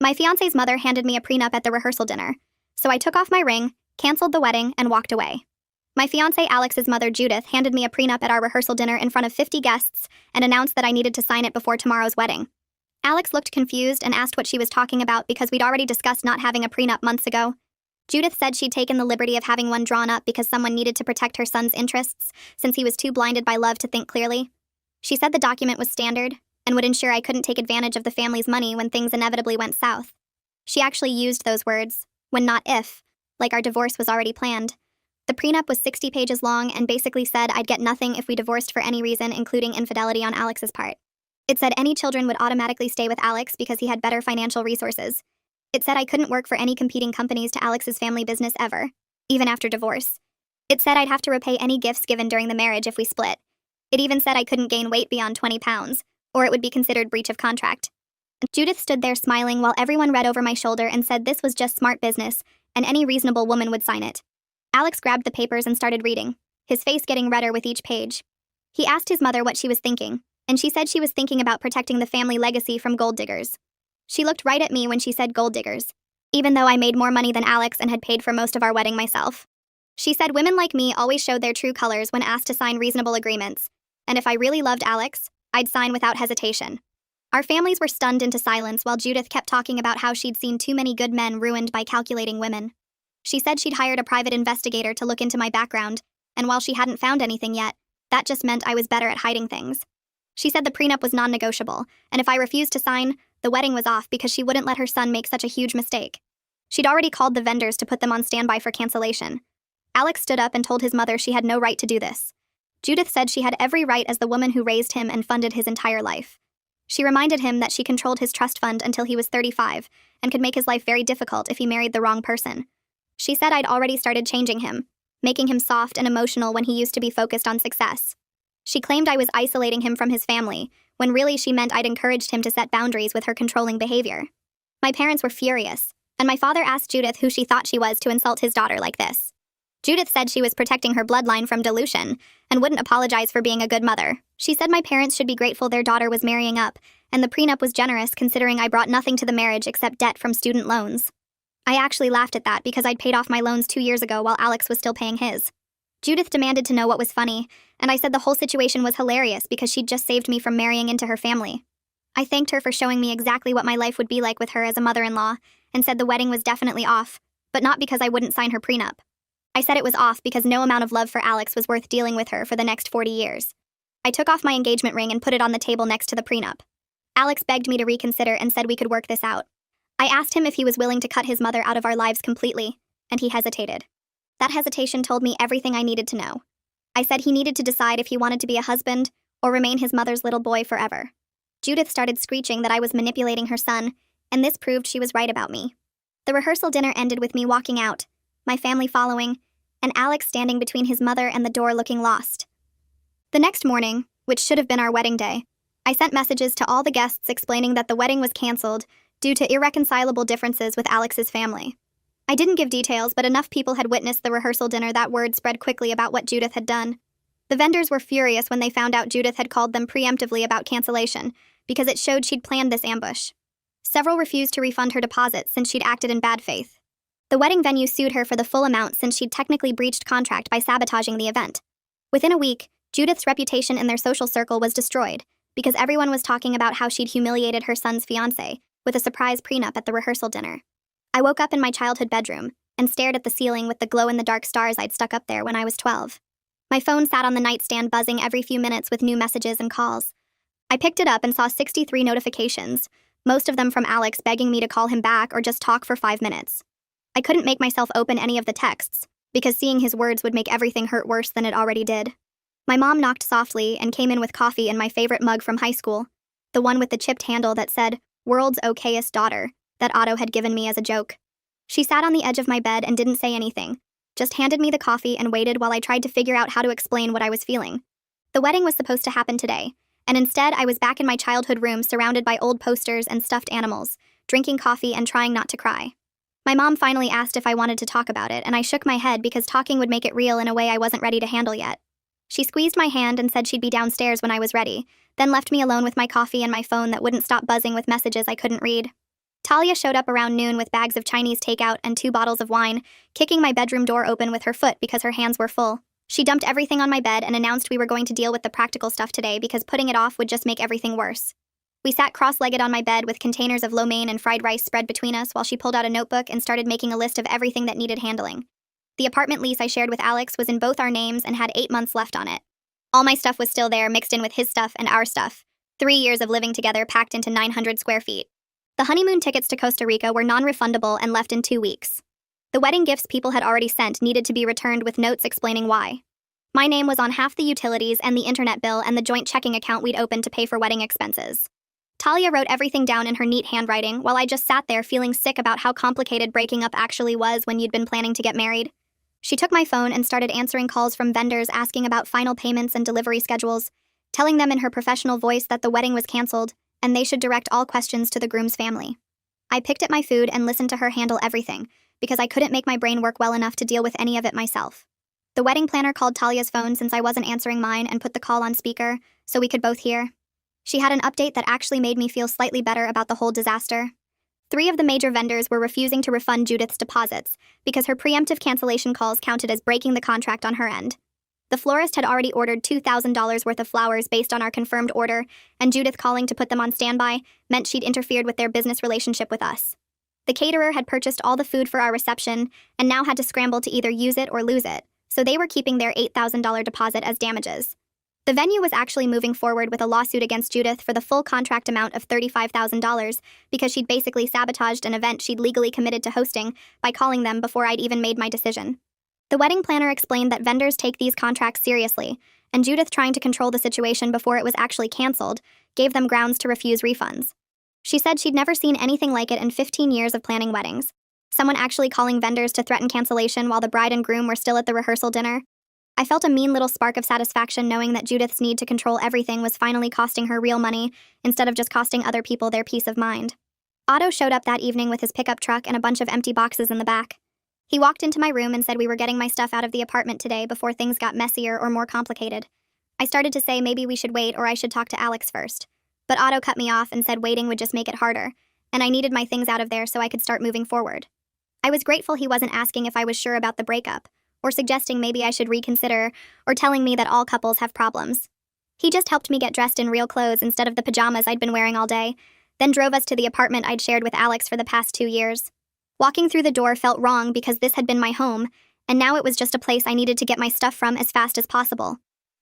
My fiancé's mother handed me a prenup at the rehearsal dinner, so I took off my ring, canceled the wedding, and walked away. My fiancé Alex's mother, Judith, handed me a prenup at our rehearsal dinner in front of 50 guests and announced that I needed to sign it before tomorrow's wedding. Alex looked confused and asked what she was talking about because we'd already discussed not having a prenup months ago. Judith said she'd taken the liberty of having one drawn up because someone needed to protect her son's interests since he was too blinded by love to think clearly. She said the document was standard and would ensure I couldn't take advantage of the family's money when things inevitably went south. She actually used those words, when not if, like our divorce was already planned. The prenup was 60 pages long and basically said I'd get nothing if we divorced for any reason, including infidelity on Alex's part. It said any children would automatically stay with Alex because he had better financial resources. It said I couldn't work for any competing companies to Alex's family business ever, even after divorce. It said I'd have to repay any gifts given during the marriage if we split. It even said I couldn't gain weight beyond 20 pounds, or it would be considered breach of contract. Judith stood there smiling while everyone read over my shoulder and said this was just smart business, and any reasonable woman would sign it. Alex grabbed the papers and started reading, his face getting redder with each page. He asked his mother what she was thinking, and she said she was thinking about protecting the family legacy from gold diggers. She looked right at me when she said gold diggers, even though I made more money than Alex and had paid for most of our wedding myself. She said women like me always showed their true colors when asked to sign reasonable agreements, and if I really loved Alex, I'd sign without hesitation. Our families were stunned into silence while Judith kept talking about how she'd seen too many good men ruined by calculating women. She said she'd hired a private investigator to look into my background, and while she hadn't found anything yet, that just meant I was better at hiding things. She said the prenup was non-negotiable, and if I refused to sign, the wedding was off because she wouldn't let her son make such a huge mistake. She'd already called the vendors to put them on standby for cancellation. Alex stood up and told his mother she had no right to do this. Judith said she had every right as the woman who raised him and funded his entire life. She reminded him that she controlled his trust fund until he was 35 and could make his life very difficult if he married the wrong person. She said I'd already started changing him, making him soft and emotional when he used to be focused on success. She claimed I was isolating him from his family, when really she meant I'd encouraged him to set boundaries with her controlling behavior. My parents were furious, and my father asked Judith who she thought she was to insult his daughter like this. Judith said she was protecting her bloodline from dilution and wouldn't apologize for being a good mother. She said my parents should be grateful their daughter was marrying up, and the prenup was generous considering I brought nothing to the marriage except debt from student loans. I actually laughed at that because I'd paid off my loans 2 years ago while Alex was still paying his. Judith demanded to know what was funny, and I said the whole situation was hilarious because she'd just saved me from marrying into her family. I thanked her for showing me exactly what my life would be like with her as a mother-in-law, and said the wedding was definitely off, but not because I wouldn't sign her prenup. I said it was off because no amount of love for Alex was worth dealing with her for the next 40 years. I took off my engagement ring and put it on the table next to the prenup. Alex begged me to reconsider and said we could work this out. I asked him if he was willing to cut his mother out of our lives completely, and he hesitated. That hesitation told me everything I needed to know. I said he needed to decide if he wanted to be a husband or remain his mother's little boy forever. Judith started screeching that I was manipulating her son, and this proved she was right about me. The rehearsal dinner ended with me walking out, my family following, and Alex standing between his mother and the door looking lost. The next morning, which should have been our wedding day, I sent messages to all the guests explaining that the wedding was canceled due to irreconcilable differences with Alex's family. I didn't give details, but enough people had witnessed the rehearsal dinner that word spread quickly about what Judith had done. The vendors were furious when they found out Judith had called them preemptively about cancellation, because it showed she'd planned this ambush. Several refused to refund her deposit since she'd acted in bad faith. The wedding venue sued her for the full amount since she'd technically breached contract by sabotaging the event. Within a week, Judith's reputation in their social circle was destroyed, because everyone was talking about how she'd humiliated her son's fiancé with a surprise prenup at the rehearsal dinner. I woke up in my childhood bedroom and stared at the ceiling with the glow-in-the-dark stars I'd stuck up there when I was 12. My phone sat on the nightstand buzzing every few minutes with new messages and calls. I picked it up and saw 63 notifications, most of them from Alex begging me to call him back or just talk for 5 minutes. I couldn't make myself open any of the texts, because seeing his words would make everything hurt worse than it already did. My mom knocked softly and came in with coffee in my favorite mug from high school, the one with the chipped handle that said, "World's okayest daughter," that Otto had given me as a joke. She sat on the edge of my bed and didn't say anything, just handed me the coffee and waited while I tried to figure out how to explain what I was feeling. The wedding was supposed to happen today, and instead I was back in my childhood room surrounded by old posters and stuffed animals, drinking coffee and trying not to cry. My mom finally asked if I wanted to talk about it, and I shook my head because talking would make it real in a way I wasn't ready to handle yet. She squeezed my hand and said she'd be downstairs when I was ready, then left me alone with my coffee and my phone that wouldn't stop buzzing with messages I couldn't read. Talia showed up around noon with bags of Chinese takeout and 2 bottles of wine, kicking my bedroom door open with her foot because her hands were full. She dumped everything on my bed and announced we were going to deal with the practical stuff today because putting it off would just make everything worse. We sat cross-legged on my bed with containers of lo mein and fried rice spread between us while she pulled out a notebook and started making a list of everything that needed handling. The apartment lease I shared with Alex was in both our names and had 8 months left on it. All my stuff was still there, mixed in with his stuff and our stuff. 3 years of living together packed into 900 square feet. The honeymoon tickets to Costa Rica were non-refundable and left in 2 weeks. The wedding gifts people had already sent needed to be returned with notes explaining why. My name was on half the utilities and the internet bill and the joint checking account we'd opened to pay for wedding expenses. Talia wrote everything down in her neat handwriting while I just sat there feeling sick about how complicated breaking up actually was when you'd been planning to get married. She took my phone and started answering calls from vendors asking about final payments and delivery schedules, telling them in her professional voice that the wedding was canceled and they should direct all questions to the groom's family. I picked at my food and listened to her handle everything because I couldn't make my brain work well enough to deal with any of it myself. The wedding planner called Talia's phone since I wasn't answering mine and put the call on speaker so we could both hear. She had an update that actually made me feel slightly better about the whole disaster. 3 of the major vendors were refusing to refund Judith's deposits because her preemptive cancellation calls counted as breaking the contract on her end. The florist had already ordered $2,000 worth of flowers based on our confirmed order, and Judith calling to put them on standby meant she'd interfered with their business relationship with us. The caterer had purchased all the food for our reception and now had to scramble to either use it or lose it, so they were keeping their $8,000 deposit as damages. The venue was actually moving forward with a lawsuit against Judith for the full contract amount of $35,000 because she'd basically sabotaged an event she'd legally committed to hosting by calling them before I'd even made my decision. The wedding planner explained that vendors take these contracts seriously, and Judith trying to control the situation before it was actually canceled gave them grounds to refuse refunds. She said she'd never seen anything like it in 15 years of planning weddings. Someone actually calling vendors to threaten cancellation while the bride and groom were still at the rehearsal dinner. I felt a mean little spark of satisfaction knowing that Judith's need to control everything was finally costing her real money instead of just costing other people their peace of mind. Otto showed up that evening with his pickup truck and a bunch of empty boxes in the back. He walked into my room and said we were getting my stuff out of the apartment today before things got messier or more complicated. I started to say maybe we should wait or I should talk to Alex first. But Otto cut me off and said waiting would just make it harder, and I needed my things out of there so I could start moving forward. I was grateful he wasn't asking if I was sure about the breakup, or suggesting maybe I should reconsider, or telling me that all couples have problems. He just helped me get dressed in real clothes instead of the pajamas I'd been wearing all day, then drove us to the apartment I'd shared with Alex for the past 2 years. Walking through the door felt wrong because this had been my home, and now it was just a place I needed to get my stuff from as fast as possible.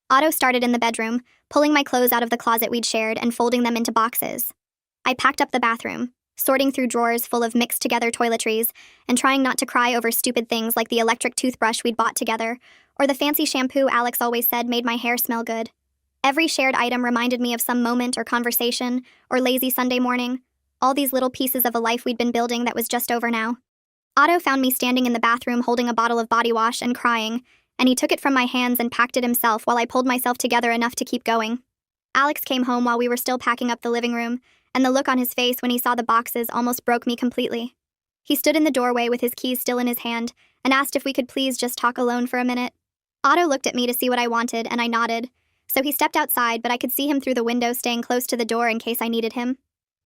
Otto started in the bedroom, pulling my clothes out of the closet we'd shared and folding them into boxes. I packed up the bathroom, sorting through drawers full of mixed-together toiletries and trying not to cry over stupid things like the electric toothbrush we'd bought together or the fancy shampoo Alex always said made my hair smell good. Every shared item reminded me of some moment or conversation or lazy Sunday morning, all these little pieces of a life we'd been building that was just over now. Otto found me standing in the bathroom holding a bottle of body wash and crying, and he took it from my hands and packed it himself while I pulled myself together enough to keep going. Alex came home while we were still packing up the living room, and the look on his face when he saw the boxes almost broke me completely. He stood in the doorway with his keys still in his hand and asked if we could please just talk alone for a minute. Otto looked at me to see what I wanted, and I nodded. So he stepped outside, but I could see him through the window staying close to the door in case I needed him.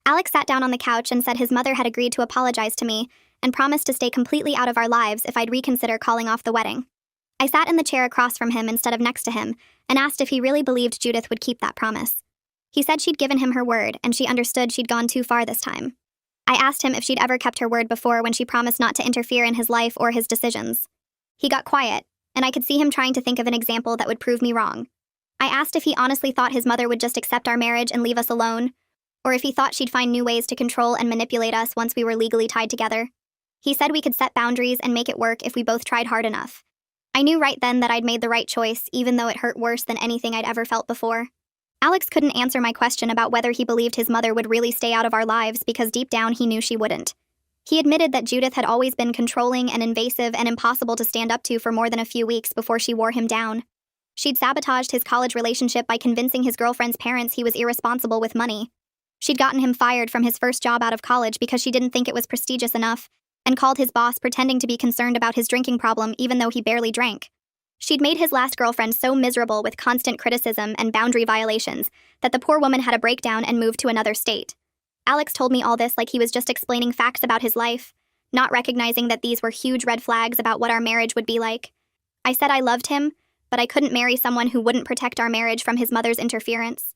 Alex sat down on the couch and said his mother had agreed to apologize to me and promised to stay completely out of our lives if I'd reconsider calling off the wedding. I sat in the chair across from him instead of next to him and asked if he really believed Judith would keep that promise. He said she'd given him her word and she understood she'd gone too far this time. I asked him if she'd ever kept her word before when she promised not to interfere in his life or his decisions. He got quiet, and I could see him trying to think of an example that would prove me wrong. I asked if he honestly thought his mother would just accept our marriage and leave us alone, or if he thought she'd find new ways to control and manipulate us once we were legally tied together. He said we could set boundaries and make it work if we both tried hard enough. I knew right then that I'd made the right choice, even though it hurt worse than anything I'd ever felt before. Alex couldn't answer my question about whether he believed his mother would really stay out of our lives because deep down he knew she wouldn't. He admitted that Judith had always been controlling and invasive and impossible to stand up to for more than a few weeks before she wore him down. She'd sabotaged his college relationship by convincing his girlfriend's parents he was irresponsible with money. She'd gotten him fired from his first job out of college because she didn't think it was prestigious enough, and called his boss pretending to be concerned about his drinking problem even though he barely drank. She'd made his last girlfriend so miserable with constant criticism and boundary violations that the poor woman had a breakdown and moved to another state. Alex told me all this like he was just explaining facts about his life, not recognizing that these were huge red flags about what our marriage would be like. I said I loved him, but I couldn't marry someone who wouldn't protect our marriage from his mother's interference.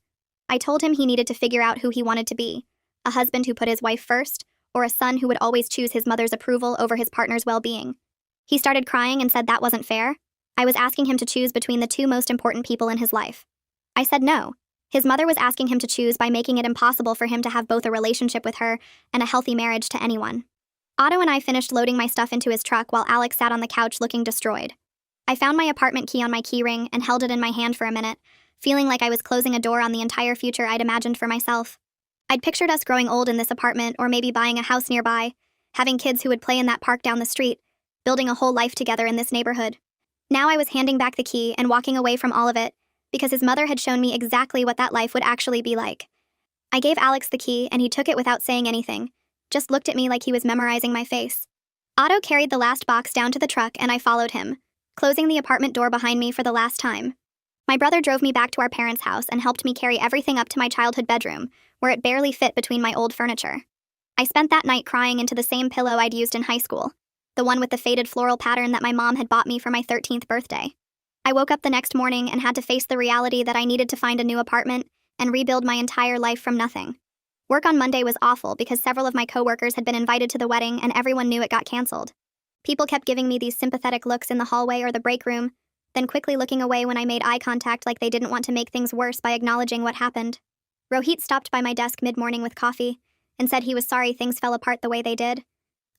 I told him he needed to figure out who he wanted to be, a husband who put his wife first, or a son who would always choose his mother's approval over his partner's well-being. He started crying and said that wasn't fair. I was asking him to choose between the two most important people in his life. I said no. His mother was asking him to choose by making it impossible for him to have both a relationship with her and a healthy marriage to anyone. Otto and I finished loading my stuff into his truck while Alex sat on the couch looking destroyed. I found my apartment key on my key ring and held it in my hand for a minute, feeling like I was closing a door on the entire future I'd imagined for myself. I'd pictured us growing old in this apartment or maybe buying a house nearby, having kids who would play in that park down the street, building a whole life together in this neighborhood. Now I was handing back the key and walking away from all of it, because his mother had shown me exactly what that life would actually be like. I gave Alex the key and he took it without saying anything, just looked at me like he was memorizing my face. Otto carried the last box down to the truck and I followed him, closing the apartment door behind me for the last time. My brother drove me back to our parents' house and helped me carry everything up to my childhood bedroom, where it barely fit between my old furniture. I spent that night crying into the same pillow I'd used in high school, the one with the faded floral pattern that my mom had bought me for my 13th birthday. I woke up the next morning and had to face the reality that I needed to find a new apartment and rebuild my entire life from nothing. Work on Monday was awful because several of my coworkers had been invited to the wedding and everyone knew it got canceled. People kept giving me these sympathetic looks in the hallway or the break room, then quickly looking away when I made eye contact like they didn't want to make things worse by acknowledging what happened. Rohit stopped by my desk mid-morning with coffee and said he was sorry things fell apart the way they did.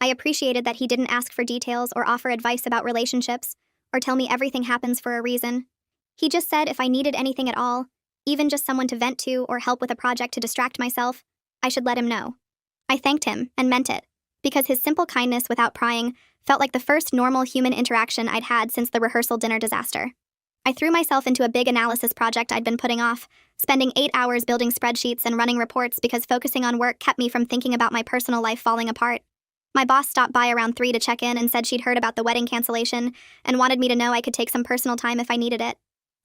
I appreciated that he didn't ask for details or offer advice about relationships, or tell me everything happens for a reason. He just said if I needed anything at all, even just someone to vent to or help with a project to distract myself, I should let him know. I thanked him and meant it, because his simple kindness without prying felt like the first normal human interaction I'd had since the rehearsal dinner disaster. I threw myself into a big analysis project I'd been putting off, spending 8 hours building spreadsheets and running reports because focusing on work kept me from thinking about my personal life falling apart. My boss stopped by around 3 to check in and said she'd heard about the wedding cancellation and wanted me to know I could take some personal time if I needed it.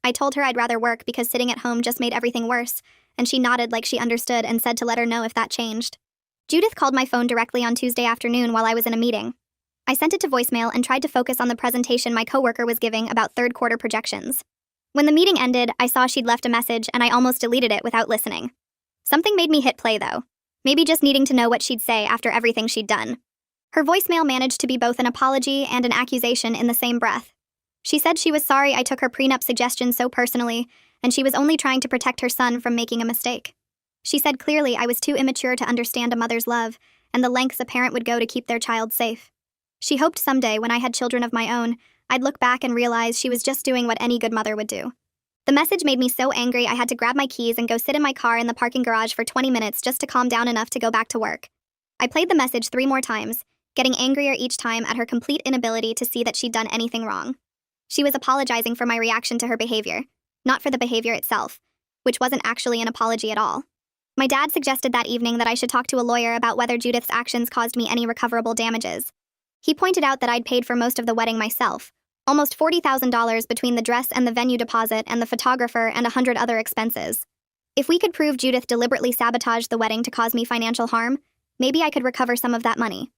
I told her I'd rather work because sitting at home just made everything worse, and she nodded like she understood and said to let her know if that changed. Judith called my phone directly on Tuesday afternoon while I was in a meeting. I sent it to voicemail and tried to focus on the presentation my coworker was giving about third quarter projections. When the meeting ended, I saw she'd left a message and I almost deleted it without listening. Something made me hit play though, maybe just needing to know what she'd say after everything she'd done. Her voicemail managed to be both an apology and an accusation in the same breath. She said she was sorry I took her prenup suggestion so personally, and she was only trying to protect her son from making a mistake. She said clearly I was too immature to understand a mother's love and the lengths a parent would go to keep their child safe. She hoped someday, when I had children of my own, I'd look back and realize she was just doing what any good mother would do. The message made me so angry I had to grab my keys and go sit in my car in the parking garage for 20 minutes just to calm down enough to go back to work. I played the message 3 more times, getting angrier each time at her complete inability to see that she'd done anything wrong. She was apologizing for my reaction to her behavior, not for the behavior itself, which wasn't actually an apology at all. My dad suggested that evening that I should talk to a lawyer about whether Judith's actions caused me any recoverable damages. He pointed out that I'd paid for most of the wedding myself, almost $40,000 between the dress and the venue deposit and the photographer and 100 other expenses. If we could prove Judith deliberately sabotaged the wedding to cause me financial harm, maybe I could recover some of that money.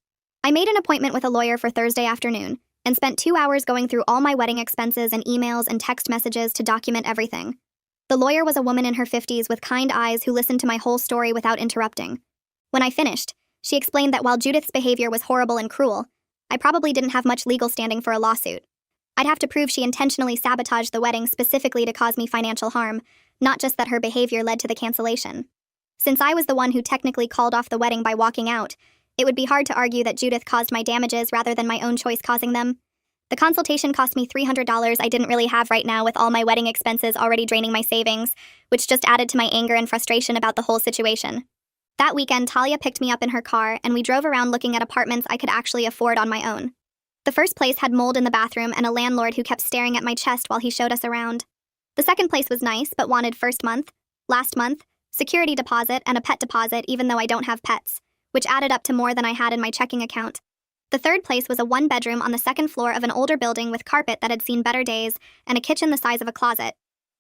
I made an appointment with a lawyer for Thursday afternoon and spent 2 hours going through all my wedding expenses and emails and text messages to document everything. The lawyer was a woman in her 50s with kind eyes who listened to my whole story without interrupting. When I finished, she explained that while Judith's behavior was horrible and cruel, I probably didn't have much legal standing for a lawsuit. I'd have to prove she intentionally sabotaged the wedding specifically to cause me financial harm, not just that her behavior led to the cancellation. Since I was the one who technically called off the wedding by walking out, it would be hard to argue that Judith caused my damages rather than my own choice causing them. The consultation cost me $300 I didn't really have right now with all my wedding expenses already draining my savings, which just added to my anger and frustration about the whole situation. That weekend, Talia picked me up in her car and we drove around looking at apartments I could actually afford on my own. The first place had mold in the bathroom and a landlord who kept staring at my chest while he showed us around. The second place was nice but wanted first month, last month, security deposit, and a pet deposit even though I don't have pets, which added up to more than I had in my checking account. The third place was a 1-bedroom on the second floor of an older building with carpet that had seen better days and a kitchen the size of a closet.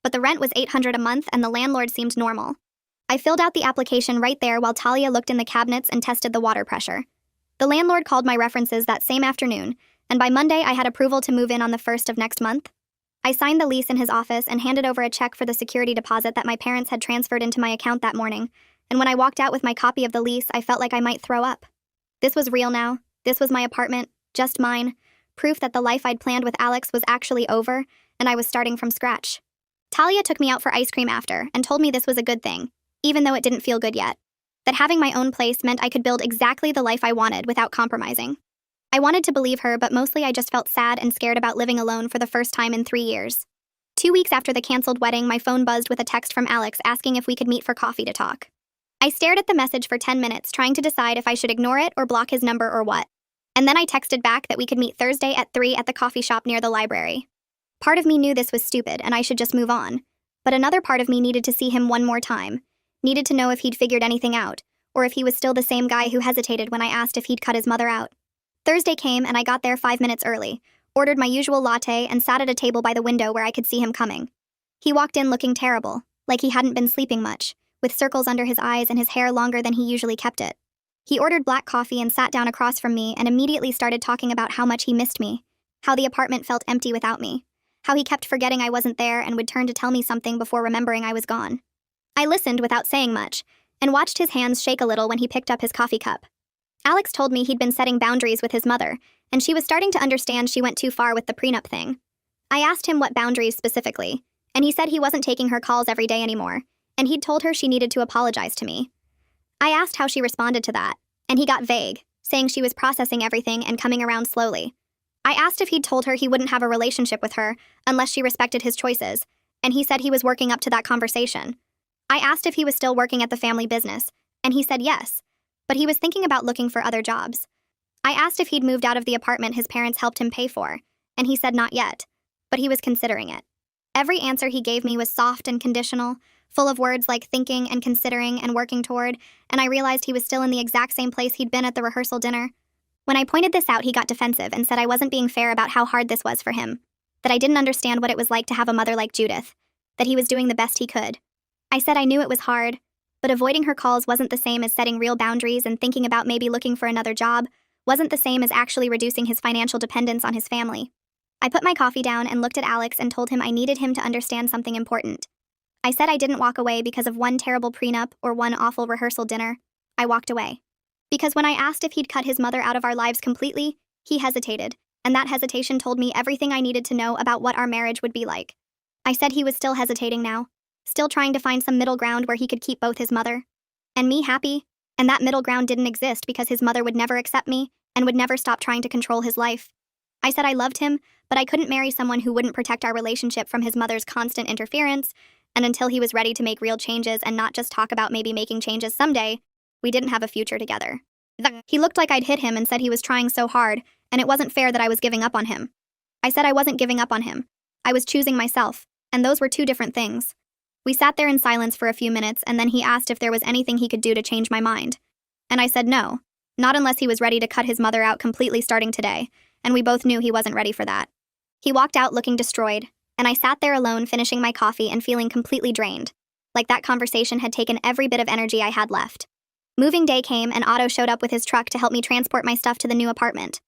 But the rent was $800 a month and the landlord seemed normal. I filled out the application right there while Talia looked in the cabinets and tested the water pressure. The landlord called my references that same afternoon, and by Monday I had approval to move in on the 1st of next month. I signed the lease in his office and handed over a check for the security deposit that my parents had transferred into my account that morning, and when I walked out with my copy of the lease, I felt like I might throw up. This was real now. This was my apartment, just mine. Proof that the life I'd planned with Alex was actually over, and I was starting from scratch. Talia took me out for ice cream after and told me this was a good thing, even though it didn't feel good yet. That having my own place meant I could build exactly the life I wanted without compromising. I wanted to believe her, but mostly I just felt sad and scared about living alone for the first time in 3 years. 2 weeks after the canceled wedding, my phone buzzed with a text from Alex asking if we could meet for coffee to talk. I stared at the message for 10 minutes, trying to decide if I should ignore it or block his number or what. And then I texted back that we could meet Thursday at 3 at the coffee shop near the library. Part of me knew this was stupid and I should just move on. But another part of me needed to see him one more time. Needed to know if he'd figured anything out, or if he was still the same guy who hesitated when I asked if he'd cut his mother out. Thursday came and I got there 5 minutes early, ordered my usual latte and sat at a table by the window where I could see him coming. He walked in looking terrible, like he hadn't been sleeping much, with circles under his eyes and his hair longer than he usually kept it. He ordered black coffee and sat down across from me and immediately started talking about how much he missed me, how the apartment felt empty without me, how he kept forgetting I wasn't there and would turn to tell me something before remembering I was gone. I listened without saying much, and watched his hands shake a little when he picked up his coffee cup. Alex told me he'd been setting boundaries with his mother, and she was starting to understand she went too far with the prenup thing. I asked him what boundaries specifically, and he said he wasn't taking her calls every day anymore, and he'd told her she needed to apologize to me. I asked how she responded to that, and he got vague, saying she was processing everything and coming around slowly. I asked if he'd told her he wouldn't have a relationship with her unless she respected his choices, and he said he was working up to that conversation. I asked if he was still working at the family business, and he said yes, but he was thinking about looking for other jobs. I asked if he'd moved out of the apartment his parents helped him pay for, and he said not yet, but he was considering it. Every answer he gave me was soft and conditional, full of words like thinking and considering and working toward, and I realized he was still in the exact same place he'd been at the rehearsal dinner. When I pointed this out, he got defensive and said I wasn't being fair about how hard this was for him, that I didn't understand what it was like to have a mother like Judith, that he was doing the best he could. I said I knew it was hard, but avoiding her calls wasn't the same as setting real boundaries, and thinking about maybe looking for another job wasn't the same as actually reducing his financial dependence on his family. I put my coffee down and looked at Alex and told him I needed him to understand something important. I said I didn't walk away because of one terrible prenup or one awful rehearsal dinner. I walked away. Because when I asked if he'd cut his mother out of our lives completely, he hesitated, and that hesitation told me everything I needed to know about what our marriage would be like. I said he was still hesitating now, still trying to find some middle ground where he could keep both his mother and me happy, and that middle ground didn't exist because his mother would never accept me and would never stop trying to control his life. I said I loved him, but I couldn't marry someone who wouldn't protect our relationship from his mother's constant interference, and until he was ready to make real changes and not just talk about maybe making changes someday, we didn't have a future together. He looked like I'd hit him and said he was trying so hard, and it wasn't fair that I was giving up on him. I said I wasn't giving up on him. I was choosing myself, and those were two different things. We sat there in silence for a few minutes, and then he asked if there was anything he could do to change my mind. And I said no, not unless he was ready to cut his mother out completely starting today, and we both knew he wasn't ready for that. He walked out looking destroyed, and I sat there alone finishing my coffee and feeling completely drained, like that conversation had taken every bit of energy I had left. Moving day came, and Otto showed up with his truck to help me transport my stuff to the new apartment.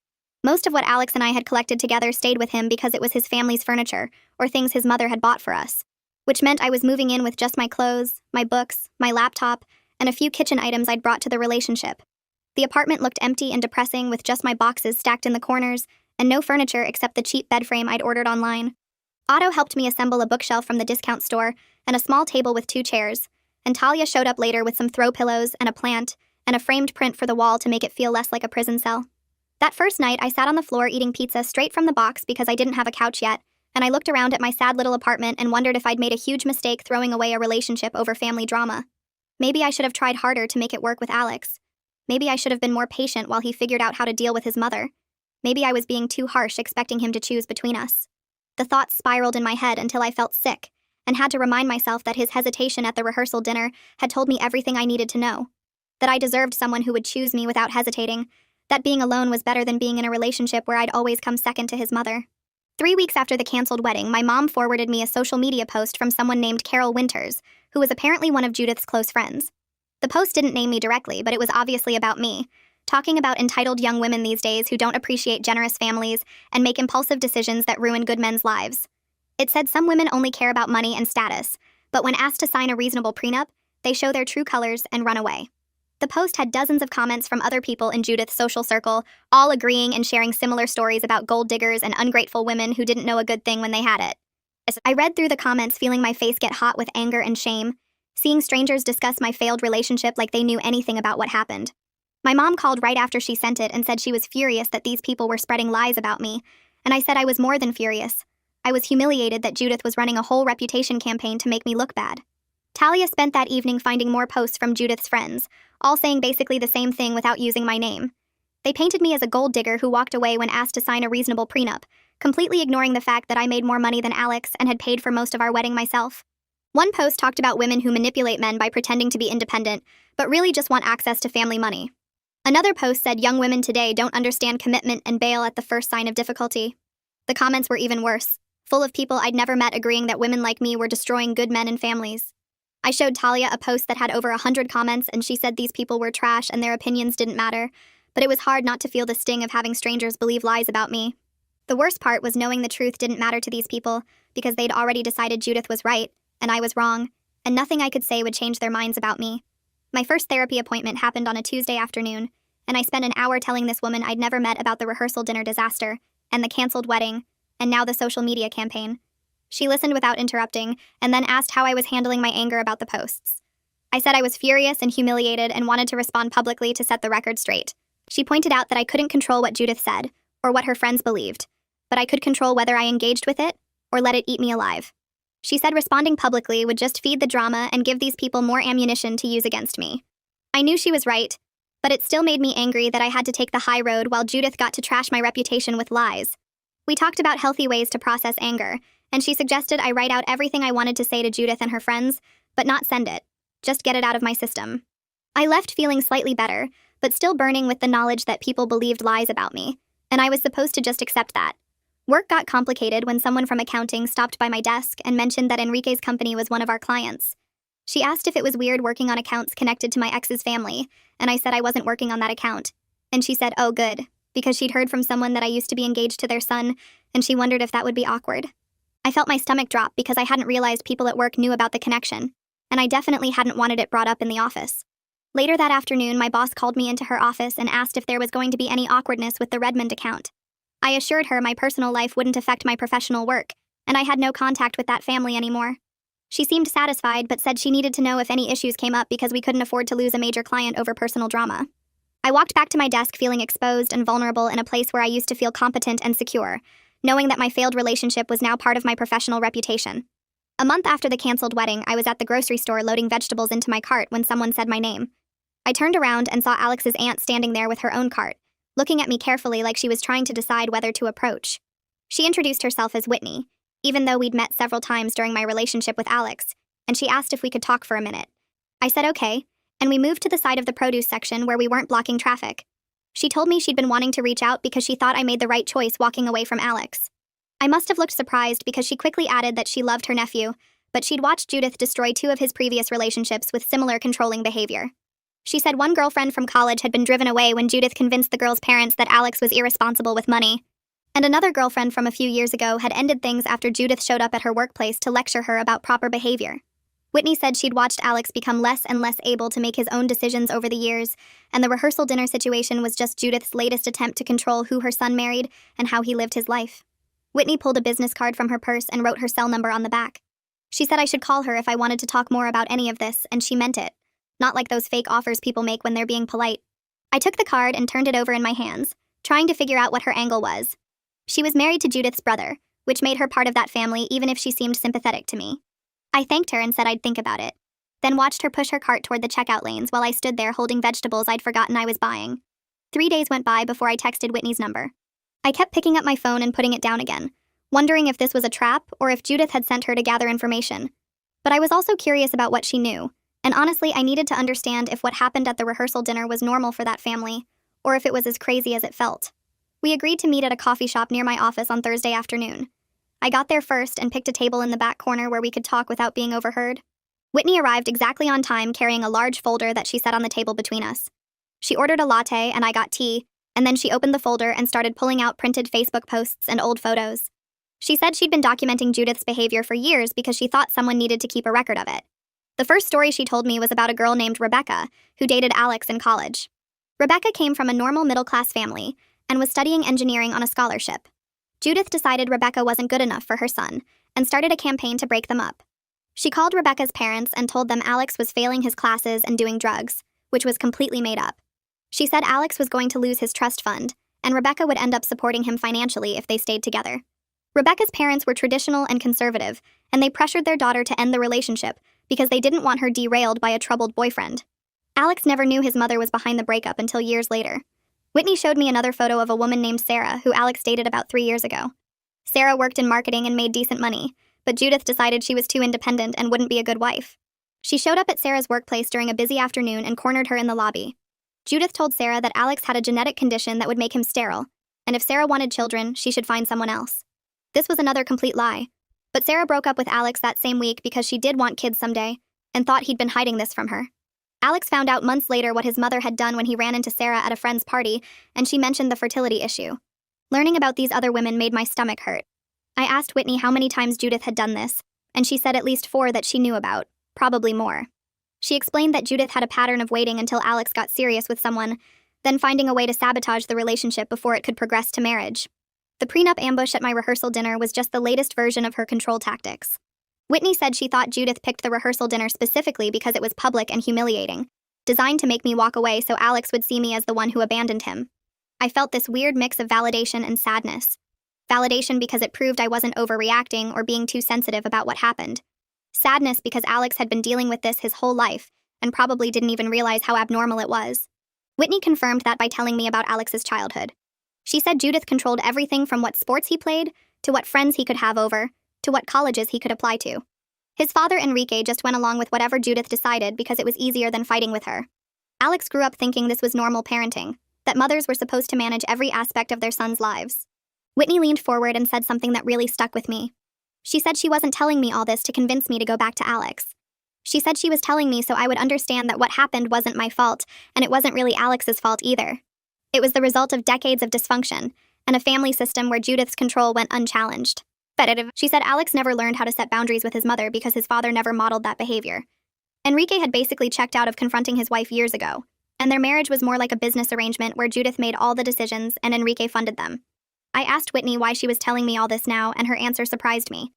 Most of what Alex and I had collected together stayed with him because it was his family's furniture, or things his mother had bought for us, which meant I was moving in with just my clothes, my books, my laptop, and a few kitchen items I'd brought to the relationship. The apartment looked empty and depressing, with just my boxes stacked in the corners, and no furniture except the cheap bed frame I'd ordered online. Otto helped me assemble a bookshelf from the discount store and a small table with 2 chairs, and Talia showed up later with some throw pillows and a plant and a framed print for the wall to make it feel less like a prison cell. That first night, I sat on the floor eating pizza straight from the box because I didn't have a couch yet, and I looked around at my sad little apartment and wondered if I'd made a huge mistake throwing away a relationship over family drama. Maybe I should have tried harder to make it work with Alex. Maybe I should have been more patient while he figured out how to deal with his mother. Maybe I was being too harsh expecting him to choose between us. The thoughts spiraled in my head until I felt sick, and had to remind myself that his hesitation at the rehearsal dinner had told me everything I needed to know. That I deserved someone who would choose me without hesitating. That being alone was better than being in a relationship where I'd always come second to his mother. 3 weeks after the canceled wedding, my mom forwarded me a social media post from someone named Carol Winters, who was apparently one of Judith's close friends. The post didn't name me directly, but it was obviously about me, talking about entitled young women these days who don't appreciate generous families and make impulsive decisions that ruin good men's lives. It said some women only care about money and status, but when asked to sign a reasonable prenup, they show their true colors and run away. The post had dozens of comments from other people in Judith's social circle, all agreeing and sharing similar stories about gold diggers and ungrateful women who didn't know a good thing when they had it. I read through the comments feeling my face get hot with anger and shame, seeing strangers discuss my failed relationship like they knew anything about what happened. My mom called right after she sent it and said she was furious that these people were spreading lies about me, and I said I was more than furious. I was humiliated that Judith was running a whole reputation campaign to make me look bad. Talia spent that evening finding more posts from Judith's friends, all saying basically the same thing without using my name. They painted me as a gold digger who walked away when asked to sign a reasonable prenup, completely ignoring the fact that I made more money than Alex and had paid for most of our wedding myself. One post talked about women who manipulate men by pretending to be independent, but really just want access to family money. Another post said young women today don't understand commitment and bail at the first sign of difficulty. The comments were even worse, full of people I'd never met agreeing that women like me were destroying good men and families. I showed Talia a post that had over 100 comments, and she said these people were trash and their opinions didn't matter, but it was hard not to feel the sting of having strangers believe lies about me. The worst part was knowing the truth didn't matter to these people because they'd already decided Judith was right and I was wrong, and nothing I could say would change their minds about me. My first therapy appointment happened on a Tuesday afternoon, and I spent an hour telling this woman I'd never met about the rehearsal dinner disaster, and the canceled wedding, and now the social media campaign. She listened without interrupting, and then asked how I was handling my anger about the posts. I said I was furious and humiliated and wanted to respond publicly to set the record straight. She pointed out that I couldn't control what Judith said, or what her friends believed, but I could control whether I engaged with it, or let it eat me alive. She said responding publicly would just feed the drama and give these people more ammunition to use against me. I knew she was right, but it still made me angry that I had to take the high road while Judith got to trash my reputation with lies. We talked about healthy ways to process anger, and she suggested I write out everything I wanted to say to Judith and her friends, but not send it. Just get it out of my system. I left feeling slightly better, but still burning with the knowledge that people believed lies about me, and I was supposed to just accept that. Work got complicated when someone from accounting stopped by my desk and mentioned that Enrique's company was one of our clients. She asked if it was weird working on accounts connected to my ex's family, and I said I wasn't working on that account. And she said, oh good, because she'd heard from someone that I used to be engaged to their son, and she wondered if that would be awkward. I felt my stomach drop because I hadn't realized people at work knew about the connection, and I definitely hadn't wanted it brought up in the office. Later that afternoon, my boss called me into her office and asked if there was going to be any awkwardness with the Redmond account. I assured her my personal life wouldn't affect my professional work, and I had no contact with that family anymore. She seemed satisfied, but said she needed to know if any issues came up because we couldn't afford to lose a major client over personal drama. I walked back to my desk feeling exposed and vulnerable in a place where I used to feel competent and secure, knowing that my failed relationship was now part of my professional reputation. A month after the canceled wedding, I was at the grocery store loading vegetables into my cart when someone said my name. I turned around and saw Alex's aunt standing there with her own cart, looking at me carefully like she was trying to decide whether to approach. She introduced herself as Whitney, even though we'd met several times during my relationship with Alex, and she asked if we could talk for a minute. I said okay, and we moved to the side of the produce section where we weren't blocking traffic. She told me she'd been wanting to reach out because she thought I made the right choice walking away from Alex. I must have looked surprised because she quickly added that she loved her nephew, but she'd watched Judith destroy 2 of his previous relationships with similar controlling behavior. She said one girlfriend from college had been driven away when Judith convinced the girl's parents that Alex was irresponsible with money. And another girlfriend from a few years ago had ended things after Judith showed up at her workplace to lecture her about proper behavior. Whitney said she'd watched Alex become less and less able to make his own decisions over the years, and the rehearsal dinner situation was just Judith's latest attempt to control who her son married and how he lived his life. Whitney pulled a business card from her purse and wrote her cell number on the back. She said I should call her if I wanted to talk more about any of this, and she meant it. Not like those fake offers people make when they're being polite. I took the card and turned it over in my hands, trying to figure out what her angle was. She was married to Judith's brother, which made her part of that family even if she seemed sympathetic to me. I thanked her and said I'd think about it, then watched her push her cart toward the checkout lanes while I stood there holding vegetables I'd forgotten I was buying. 3 days went by before I texted Whitney's number. I kept picking up my phone and putting it down again, wondering if this was a trap or if Judith had sent her to gather information. But I was also curious about what she knew. And honestly, I needed to understand if what happened at the rehearsal dinner was normal for that family, or if it was as crazy as it felt. We agreed to meet at a coffee shop near my office on Thursday afternoon. I got there first and picked a table in the back corner where we could talk without being overheard. Whitney arrived exactly on time carrying a large folder that she set on the table between us. She ordered a latte and I got tea, and then she opened the folder and started pulling out printed Facebook posts and old photos. She said she'd been documenting Judith's behavior for years because she thought someone needed to keep a record of it. The first story she told me was about a girl named Rebecca, who dated Alex in college. Rebecca came from a normal middle-class family and was studying engineering on a scholarship. Judith decided Rebecca wasn't good enough for her son and started a campaign to break them up. She called Rebecca's parents and told them Alex was failing his classes and doing drugs, which was completely made up. She said Alex was going to lose his trust fund, and Rebecca would end up supporting him financially if they stayed together. Rebecca's parents were traditional and conservative, and they pressured their daughter to end the relationship because they didn't want her derailed by a troubled boyfriend. Alex never knew his mother was behind the breakup until years later. Whitney showed me another photo of a woman named Sarah who Alex dated about 3 years ago. Sarah worked in marketing and made decent money, but Judith decided she was too independent and wouldn't be a good wife. She showed up at Sarah's workplace during a busy afternoon and cornered her in the lobby. Judith told Sarah that Alex had a genetic condition that would make him sterile, and if Sarah wanted children, she should find someone else. This was another complete lie. But Sarah broke up with Alex that same week because she did want kids someday, and thought he'd been hiding this from her. Alex found out months later what his mother had done when he ran into Sarah at a friend's party, and she mentioned the fertility issue. Learning about these other women made my stomach hurt. I asked Whitney how many times Judith had done this, and she said at least 4 that she knew about, probably more. She explained that Judith had a pattern of waiting until Alex got serious with someone, then finding a way to sabotage the relationship before it could progress to marriage. The prenup ambush at my rehearsal dinner was just the latest version of her control tactics. Whitney said she thought Judith picked the rehearsal dinner specifically because it was public and humiliating, designed to make me walk away so Alex would see me as the one who abandoned him. I felt this weird mix of validation and sadness. Validation because it proved I wasn't overreacting or being too sensitive about what happened. Sadness because Alex had been dealing with this his whole life and probably didn't even realize how abnormal it was. Whitney confirmed that by telling me about Alex's childhood. She said Judith controlled everything from what sports he played, to what friends he could have over, to what colleges he could apply to. His father, Enrique, just went along with whatever Judith decided because it was easier than fighting with her. Alex grew up thinking this was normal parenting, that mothers were supposed to manage every aspect of their sons' lives. Whitney leaned forward and said something that really stuck with me. She said she wasn't telling me all this to convince me to go back to Alex. She said she was telling me so I would understand that what happened wasn't my fault, and it wasn't really Alex's fault either. It was the result of decades of dysfunction, and a family system where Judith's control went unchallenged. She said Alex never learned how to set boundaries with his mother because his father never modeled that behavior. Enrique had basically checked out of confronting his wife years ago, and their marriage was more like a business arrangement where Judith made all the decisions and Enrique funded them. I asked Whitney why she was telling me all this now, and her answer surprised me.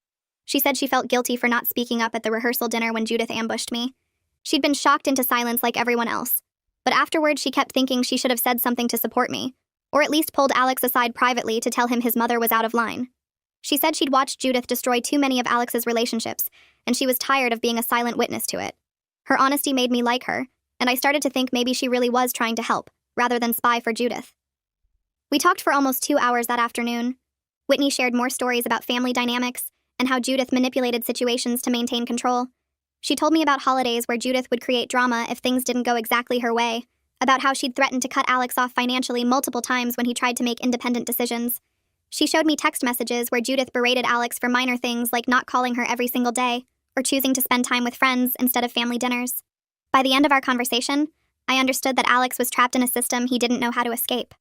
She said she felt guilty for not speaking up at the rehearsal dinner when Judith ambushed me. She'd been shocked into silence like everyone else, but afterwards she kept thinking she should have said something to support me, or at least pulled Alex aside privately to tell him his mother was out of line. She said she'd watched Judith destroy too many of Alex's relationships, and she was tired of being a silent witness to it. Her honesty made me like her, and I started to think maybe she really was trying to help, rather than spy for Judith. We talked for almost 2 hours that afternoon. Whitney shared more stories about family dynamics and how Judith manipulated situations to maintain control. She told me about holidays where Judith would create drama if things didn't go exactly her way, about how she'd threatened to cut Alex off financially multiple times when he tried to make independent decisions. She showed me text messages where Judith berated Alex for minor things like not calling her every single day or choosing to spend time with friends instead of family dinners. By the end of our conversation, I understood that Alex was trapped in a system he didn't know how to escape.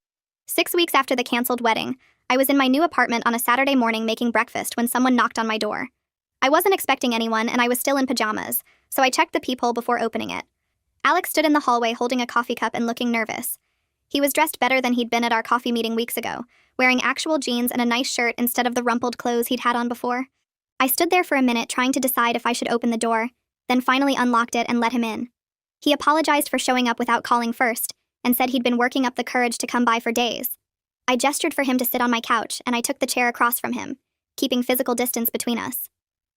6 weeks after the canceled wedding, I was in my new apartment on a Saturday morning making breakfast when someone knocked on my door. I wasn't expecting anyone and I was still in pajamas, so I checked the peephole before opening it. Alex stood in the hallway holding a coffee cup and looking nervous. He was dressed better than he'd been at our coffee meeting weeks ago, wearing actual jeans and a nice shirt instead of the rumpled clothes he'd had on before. I stood there for a minute trying to decide if I should open the door, then finally unlocked it and let him in. He apologized for showing up without calling first, and said he'd been working up the courage to come by for days. I gestured for him to sit on my couch, and I took the chair across from him, keeping physical distance between us.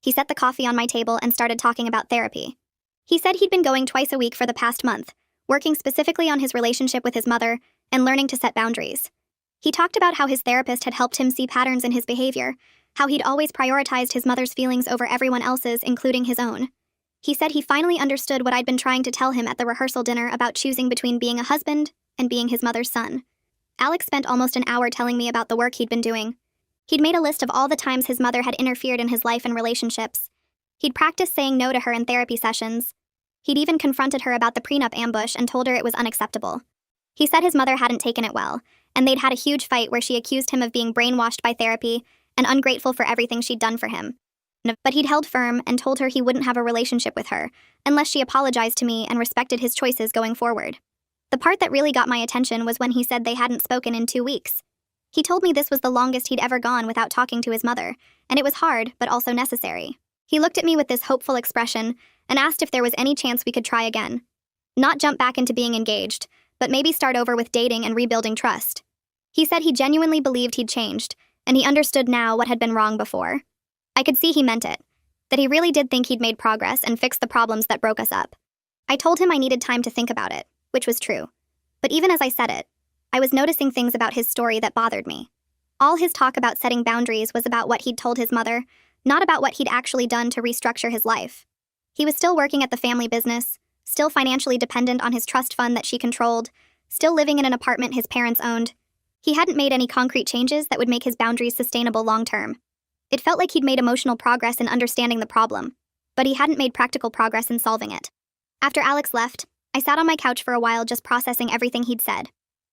He set the coffee on my table and started talking about therapy. He said he'd been going twice a week for the past month, working specifically on his relationship with his mother and learning to set boundaries. He talked about how his therapist had helped him see patterns in his behavior, how he'd always prioritized his mother's feelings over everyone else's, including his own. He said he finally understood what I'd been trying to tell him at the rehearsal dinner about choosing between being a husband and being his mother's son. Alex spent almost an hour telling me about the work he'd been doing. He'd made a list of all the times his mother had interfered in his life and relationships. He'd practiced saying no to her in therapy sessions. He'd even confronted her about the prenup ambush and told her it was unacceptable. He said his mother hadn't taken it well, and they'd had a huge fight where she accused him of being brainwashed by therapy and ungrateful for everything she'd done for him. But he'd held firm and told her he wouldn't have a relationship with her unless she apologized to me and respected his choices going forward. The part that really got my attention was when he said they hadn't spoken in 2 weeks. He told me this was the longest he'd ever gone without talking to his mother, and it was hard, but also necessary. He looked at me with this hopeful expression and asked if there was any chance we could try again. Not jump back into being engaged, but maybe start over with dating and rebuilding trust. He said he genuinely believed he'd changed, and he understood now what had been wrong before. I could see he meant it, that he really did think he'd made progress and fixed the problems that broke us up. I told him I needed time to think about it, which was true. But even as I said it, I was noticing things about his story that bothered me. All his talk about setting boundaries was about what he'd told his mother, not about what he'd actually done to restructure his life. He was still working at the family business, still financially dependent on his trust fund that she controlled, still living in an apartment his parents owned. He hadn't made any concrete changes that would make his boundaries sustainable long-term. It felt like he'd made emotional progress in understanding the problem, but he hadn't made practical progress in solving it. After Alex left, I sat on my couch for a while just processing everything he'd said.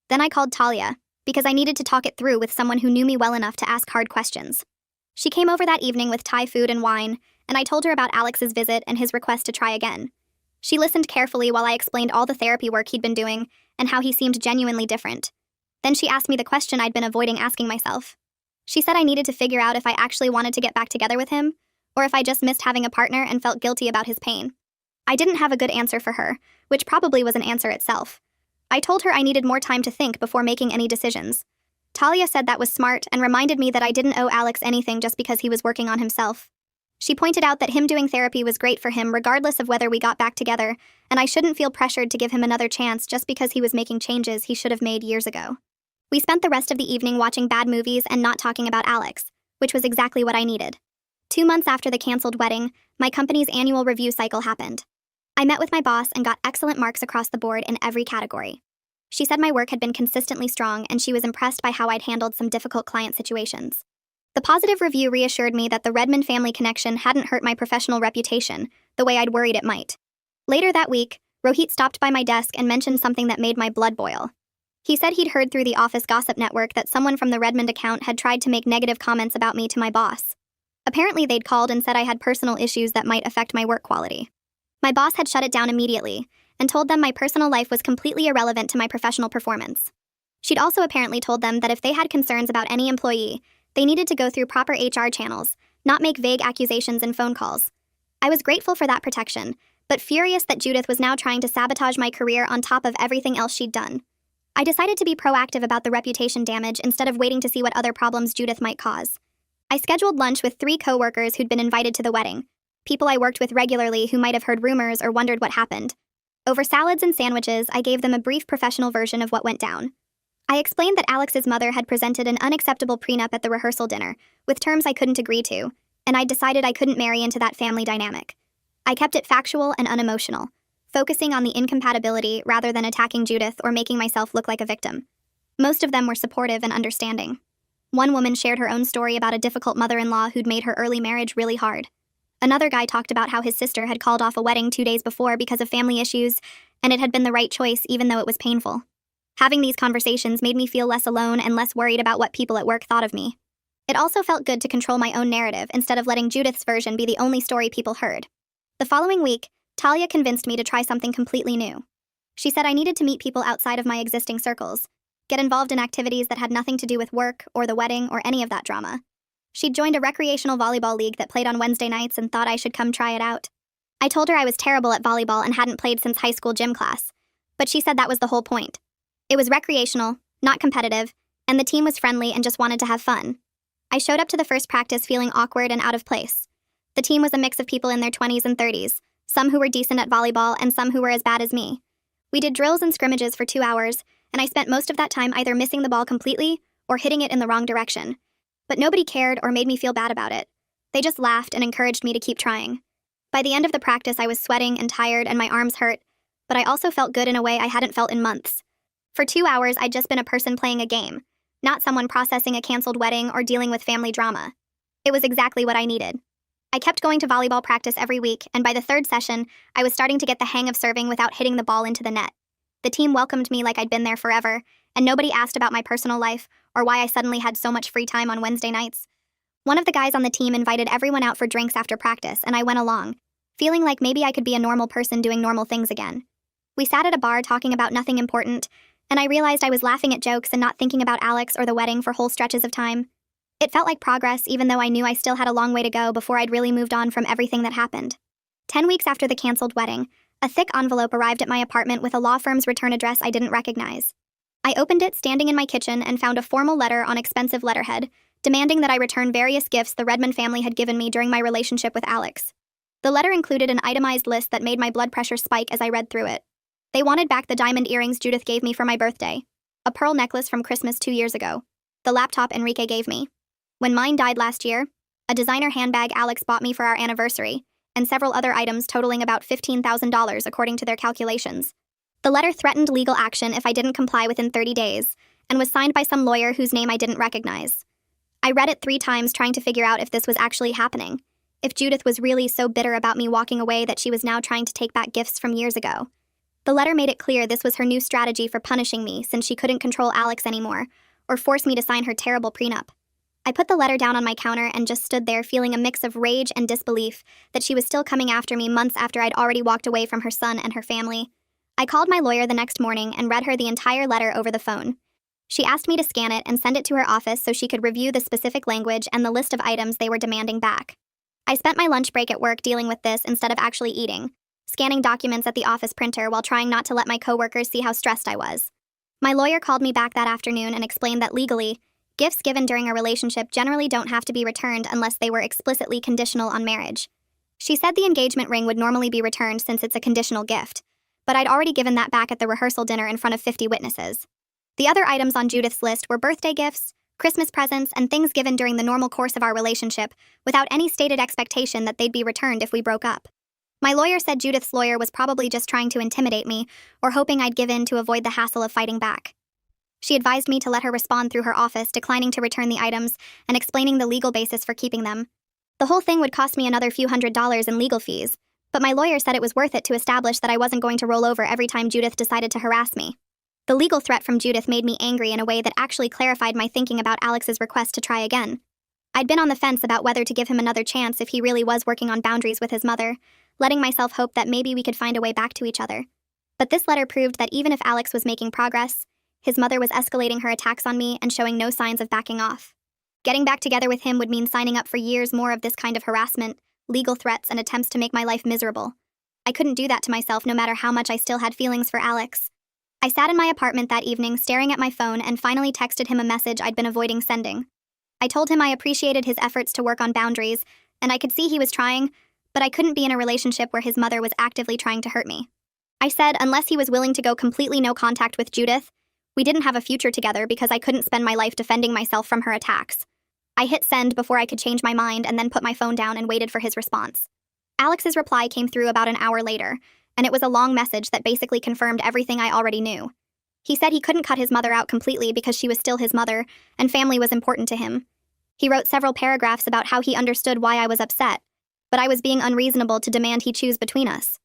Then I called Talia, because I needed to talk it through with someone who knew me well enough to ask hard questions. She came over that evening with Thai food and wine, and I told her about Alex's visit and his request to try again. She listened carefully while I explained all the therapy work he'd been doing and how he seemed genuinely different. Then she asked me the question I'd been avoiding asking myself. She said I needed to figure out if I actually wanted to get back together with him, or if I just missed having a partner and felt guilty about his pain. I didn't have a good answer for her, which probably was an answer itself. I told her I needed more time to think before making any decisions. Talia said that was smart and reminded me that I didn't owe Alex anything just because he was working on himself. She pointed out that him doing therapy was great for him regardless of whether we got back together, and I shouldn't feel pressured to give him another chance just because he was making changes he should have made years ago. We spent the rest of the evening watching bad movies and not talking about Alex, which was exactly what I needed. 2 months after the canceled wedding, my company's annual review cycle happened. I met with my boss and got excellent marks across the board in every category. She said my work had been consistently strong and she was impressed by how I'd handled some difficult client situations. The positive review reassured me that the Redmond family connection hadn't hurt my professional reputation the way I'd worried it might. Later that week, Rohit stopped by my desk and mentioned something that made my blood boil. He said he'd heard through the office gossip network that someone from the Redmond account had tried to make negative comments about me to my boss. Apparently they'd called and said I had personal issues that might affect my work quality. My boss had shut it down immediately and told them my personal life was completely irrelevant to my professional performance. She'd also apparently told them that if they had concerns about any employee, they needed to go through proper HR channels, not make vague accusations in phone calls. I was grateful for that protection, but furious that Judith was now trying to sabotage my career on top of everything else she'd done. I decided to be proactive about the reputation damage instead of waiting to see what other problems Judith might cause. I scheduled lunch with 3 coworkers who'd been invited to the wedding, people I worked with regularly who might have heard rumors or wondered what happened. Over salads and sandwiches, I gave them a brief professional version of what went down. I explained that Alex's mother had presented an unacceptable prenup at the rehearsal dinner, with terms I couldn't agree to, and I'd decided I couldn't marry into that family dynamic. I kept it factual and unemotional, focusing on the incompatibility rather than attacking Judith or making myself look like a victim. Most of them were supportive and understanding. One woman shared her own story about a difficult mother-in-law who'd made her early marriage really hard. Another guy talked about how his sister had called off a wedding 2 days before because of family issues, and it had been the right choice even though it was painful. Having these conversations made me feel less alone and less worried about what people at work thought of me. It also felt good to control my own narrative instead of letting Judith's version be the only story people heard. The following week, Talia convinced me to try something completely new. She said I needed to meet people outside of my existing circles, get involved in activities that had nothing to do with work or the wedding or any of that drama. She'd joined a recreational volleyball league that played on Wednesday nights and thought I should come try it out. I told her I was terrible at volleyball and hadn't played since high school gym class, but she said that was the whole point. It was recreational, not competitive, and the team was friendly and just wanted to have fun. I showed up to the first practice feeling awkward and out of place. The team was a mix of people in their 20s and 30s, some who were decent at volleyball and some who were as bad as me. We did drills and scrimmages for 2 hours, and I spent most of that time either missing the ball completely or hitting it in the wrong direction. But nobody cared or made me feel bad about it. They just laughed and encouraged me to keep trying. By the end of the practice, I was sweating and tired and my arms hurt, but I also felt good in a way I hadn't felt in months. For 2 hours, I'd just been a person playing a game, not someone processing a canceled wedding or dealing with family drama. It was exactly what I needed. I kept going to volleyball practice every week, and by the third session, I was starting to get the hang of serving without hitting the ball into the net. The team welcomed me like I'd been there forever, and nobody asked about my personal life or why I suddenly had so much free time on Wednesday nights. One of the guys on the team invited everyone out for drinks after practice, and I went along, feeling like maybe I could be a normal person doing normal things again. We sat at a bar talking about nothing important, and I realized I was laughing at jokes and not thinking about Alex or the wedding for whole stretches of time. It felt like progress, even though I knew I still had a long way to go before I'd really moved on from everything that happened. 10 weeks after the canceled wedding, a thick envelope arrived at my apartment with a law firm's return address I didn't recognize. I opened it standing in my kitchen and found a formal letter on expensive letterhead, demanding that I return various gifts the Redmond family had given me during my relationship with Alex. The letter included an itemized list that made my blood pressure spike as I read through it. They wanted back the diamond earrings Judith gave me for my birthday, a pearl necklace from Christmas 2 years ago, the laptop Enrique gave me. When mine died last year, a designer handbag Alex bought me for our anniversary, and several other items totaling about $15,000 according to their calculations. The letter threatened legal action if I didn't comply within 30 days, and was signed by some lawyer whose name I didn't recognize. I read it 3 times trying to figure out if this was actually happening, if Judith was really so bitter about me walking away that she was now trying to take back gifts from years ago. The letter made it clear this was her new strategy for punishing me since she couldn't control Alex anymore, or force me to sign her terrible prenup. I put the letter down on my counter and just stood there feeling a mix of rage and disbelief that she was still coming after me months after I'd already walked away from her son and her family. I called my lawyer the next morning and read her the entire letter over the phone. She asked me to scan it and send it to her office so she could review the specific language and the list of items they were demanding back. I spent my lunch break at work dealing with this instead of actually eating, scanning documents at the office printer while trying not to let my coworkers see how stressed I was. My lawyer called me back that afternoon and explained that legally, gifts given during a relationship generally don't have to be returned unless they were explicitly conditional on marriage. She said the engagement ring would normally be returned since it's a conditional gift, but I'd already given that back at the rehearsal dinner in front of 50 witnesses. The other items on Judith's list were birthday gifts, Christmas presents, and things given during the normal course of our relationship without any stated expectation that they'd be returned if we broke up. My lawyer said Judith's lawyer was probably just trying to intimidate me or hoping I'd give in to avoid the hassle of fighting back. She advised me to let her respond through her office, declining to return the items and explaining the legal basis for keeping them. The whole thing would cost me another few $100s in legal fees, but my lawyer said it was worth it to establish that I wasn't going to roll over every time Judith decided to harass me. The legal threat from Judith made me angry in a way that actually clarified my thinking about Alex's request to try again. I'd been on the fence about whether to give him another chance if he really was working on boundaries with his mother, letting myself hope that maybe we could find a way back to each other. But this letter proved that even if Alex was making progress, his mother was escalating her attacks on me and showing no signs of backing off. Getting back together with him would mean signing up for years more of this kind of harassment, legal threats, and attempts to make my life miserable. I couldn't do that to myself no matter how much I still had feelings for Alex. I sat in my apartment that evening staring at my phone and finally texted him a message I'd been avoiding sending. I told him I appreciated his efforts to work on boundaries, and I could see he was trying, but I couldn't be in a relationship where his mother was actively trying to hurt me. I said unless he was willing to go completely no contact with Judith, we didn't have a future together because I couldn't spend my life defending myself from her attacks. I hit send before I could change my mind and then put my phone down and waited for his response. Alex's reply came through about an hour later, and it was a long message that basically confirmed everything I already knew. He said he couldn't cut his mother out completely because she was still his mother, and family was important to him. He wrote several paragraphs about how he understood why I was upset, but I was being unreasonable to demand he choose between us.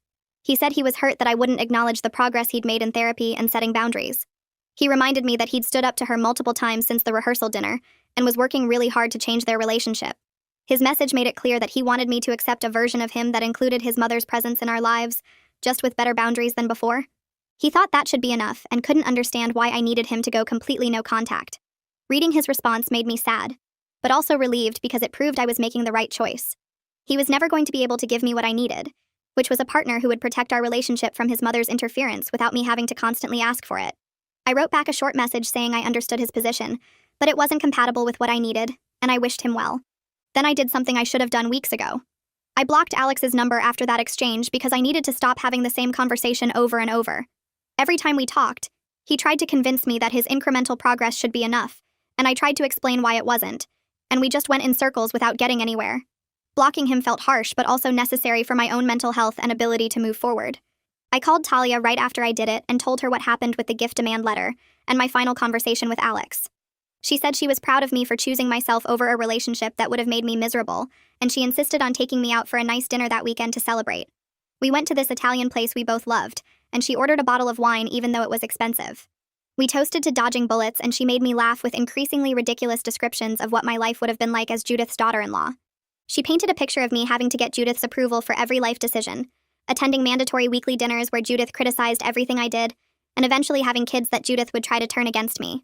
He said he was hurt that I wouldn't acknowledge the progress he'd made in therapy and setting boundaries. He reminded me that he'd stood up to her multiple times since the rehearsal dinner and was working really hard to change their relationship. His message made it clear that he wanted me to accept a version of him that included his mother's presence in our lives, just with better boundaries than before. He thought that should be enough and couldn't understand why I needed him to go completely no contact. Reading his response made me sad, but also relieved because it proved I was making the right choice. He was never going to be able to give me what I needed, which was a partner who would protect our relationship from his mother's interference without me having to constantly ask for it. I wrote back a short message saying I understood his position, but it wasn't compatible with what I needed, and I wished him well. Then I did something I should have done weeks ago. I blocked Alex's number after that exchange because I needed to stop having the same conversation over and over. Every time we talked, he tried to convince me that his incremental progress should be enough, and I tried to explain why it wasn't, and we just went in circles without getting anywhere. Blocking him felt harsh but also necessary for my own mental health and ability to move forward. I called Talia right after I did it and told her what happened with the gift demand letter and my final conversation with Alex. She said she was proud of me for choosing myself over a relationship that would have made me miserable, and she insisted on taking me out for a nice dinner that weekend to celebrate. We went to this Italian place we both loved, and she ordered a bottle of wine even though it was expensive. We toasted to dodging bullets, and she made me laugh with increasingly ridiculous descriptions of what my life would have been like as Judith's daughter-in-law. She painted a picture of me having to get Judith's approval for every life decision, attending mandatory weekly dinners where Judith criticized everything I did, and eventually having kids that Judith would try to turn against me.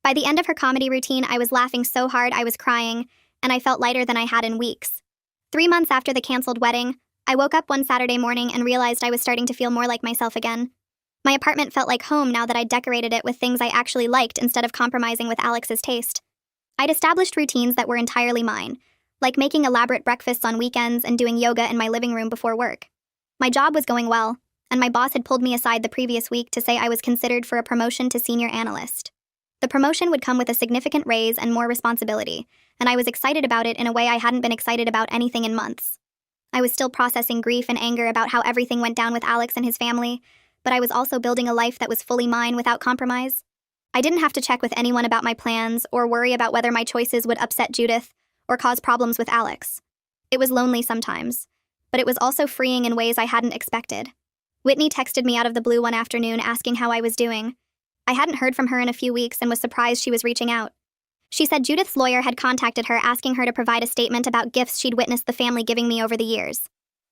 By the end of her comedy routine, I was laughing so hard I was crying, and I felt lighter than I had in weeks. 3 months after the canceled wedding, I woke up one Saturday morning and realized I was starting to feel more like myself again. My apartment felt like home now that I'd decorated it with things I actually liked instead of compromising with Alex's taste. I'd established routines that were entirely mine, like making elaborate breakfasts on weekends and doing yoga in my living room before work. My job was going well, and my boss had pulled me aside the previous week to say I was considered for a promotion to senior analyst. The promotion would come with a significant raise and more responsibility, and I was excited about it in a way I hadn't been excited about anything in months. I was still processing grief and anger about how everything went down with Alex and his family, but I was also building a life that was fully mine without compromise. I didn't have to check with anyone about my plans or worry about whether my choices would upset Judith or cause problems with Alex. It was lonely sometimes, but it was also freeing in ways I hadn't expected. Whitney texted me out of the blue one afternoon asking how I was doing. I hadn't heard from her in a few weeks and was surprised she was reaching out. She said Judith's lawyer had contacted her asking her to provide a statement about gifts she'd witnessed the family giving me over the years.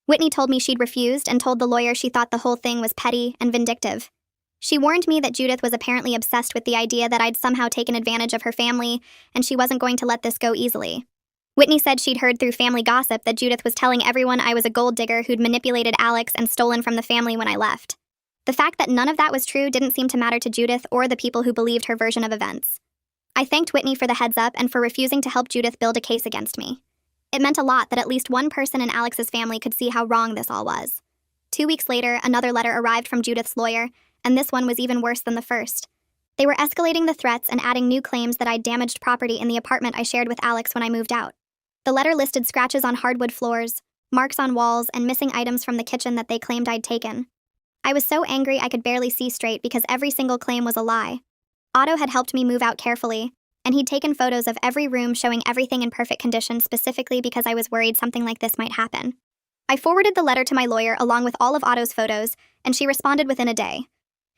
Whitney told me she'd refused and told the lawyer she thought the whole thing was petty and vindictive. She warned me that Judith was apparently obsessed with the idea that I'd somehow taken advantage of her family, and she wasn't going to let this go easily. Whitney said she'd heard through family gossip that Judith was telling everyone I was a gold digger who'd manipulated Alex and stolen from the family when I left. The fact that none of that was true didn't seem to matter to Judith or the people who believed her version of events. I thanked Whitney for the heads up and for refusing to help Judith build a case against me. It meant a lot that at least one person in Alex's family could see how wrong this all was. 2 weeks later, another letter arrived from Judith's lawyer, and this one was even worse than the first. They were escalating the threats and adding new claims that I'd damaged property in the apartment I shared with Alex when I moved out. The letter listed scratches on hardwood floors, marks on walls, and missing items from the kitchen that they claimed I'd taken. I was so angry I could barely see straight because every single claim was a lie. Otto had helped me move out carefully, and he'd taken photos of every room showing everything in perfect condition specifically because I was worried something like this might happen. I forwarded the letter to my lawyer along with all of Otto's photos, and she responded within a day.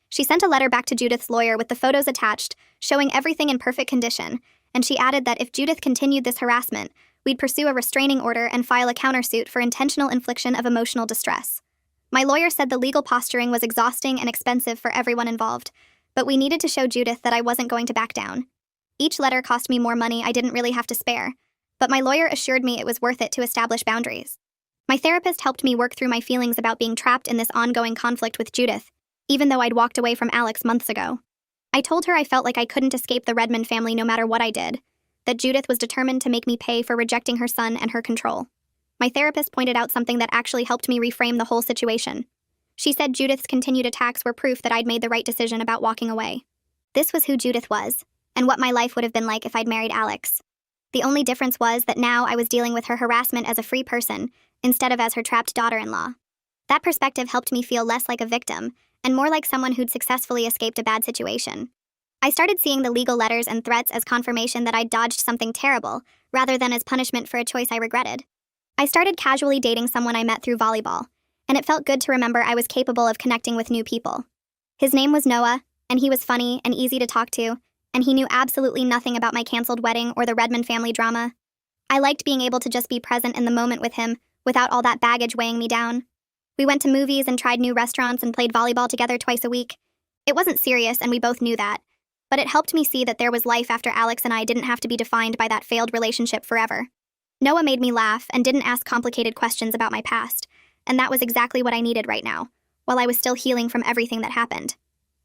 She sent a letter back to Judith's lawyer with the photos attached, showing everything in perfect condition, and she added that if Judith continued this harassment, we'd pursue a restraining order and file a countersuit for intentional infliction of emotional distress. My lawyer said the legal posturing was exhausting and expensive for everyone involved, but we needed to show Judith that I wasn't going to back down. Each letter cost me more money I didn't really have to spare, but my lawyer assured me it was worth it to establish boundaries. My therapist helped me work through my feelings about being trapped in this ongoing conflict with Judith, even though I'd walked away from Alex months ago. I told her I felt like I couldn't escape the Redmond family no matter what I did, that Judith was determined to make me pay for rejecting her son and her control. My therapist pointed out something that actually helped me reframe the whole situation. She said Judith's continued attacks were proof that I'd made the right decision about walking away. This was who Judith was, and what my life would have been like if I'd married Alex. The only difference was that now I was dealing with her harassment as a free person, instead of as her trapped daughter-in-law. That perspective helped me feel less like a victim, and more like someone who'd successfully escaped a bad situation. I started seeing the legal letters and threats as confirmation that I'd dodged something terrible, rather than as punishment for a choice I regretted. I started casually dating someone I met through volleyball, and it felt good to remember I was capable of connecting with new people. His name was Noah, and he was funny and easy to talk to, and he knew absolutely nothing about my canceled wedding or the Redmond family drama. I liked being able to just be present in the moment with him, without all that baggage weighing me down. We went to movies and tried new restaurants and played volleyball together twice a week. It wasn't serious, and we both knew that, but it helped me see that there was life after Alex and I didn't have to be defined by that failed relationship forever. Noah made me laugh and didn't ask complicated questions about my past, and that was exactly what I needed right now, while I was still healing from everything that happened.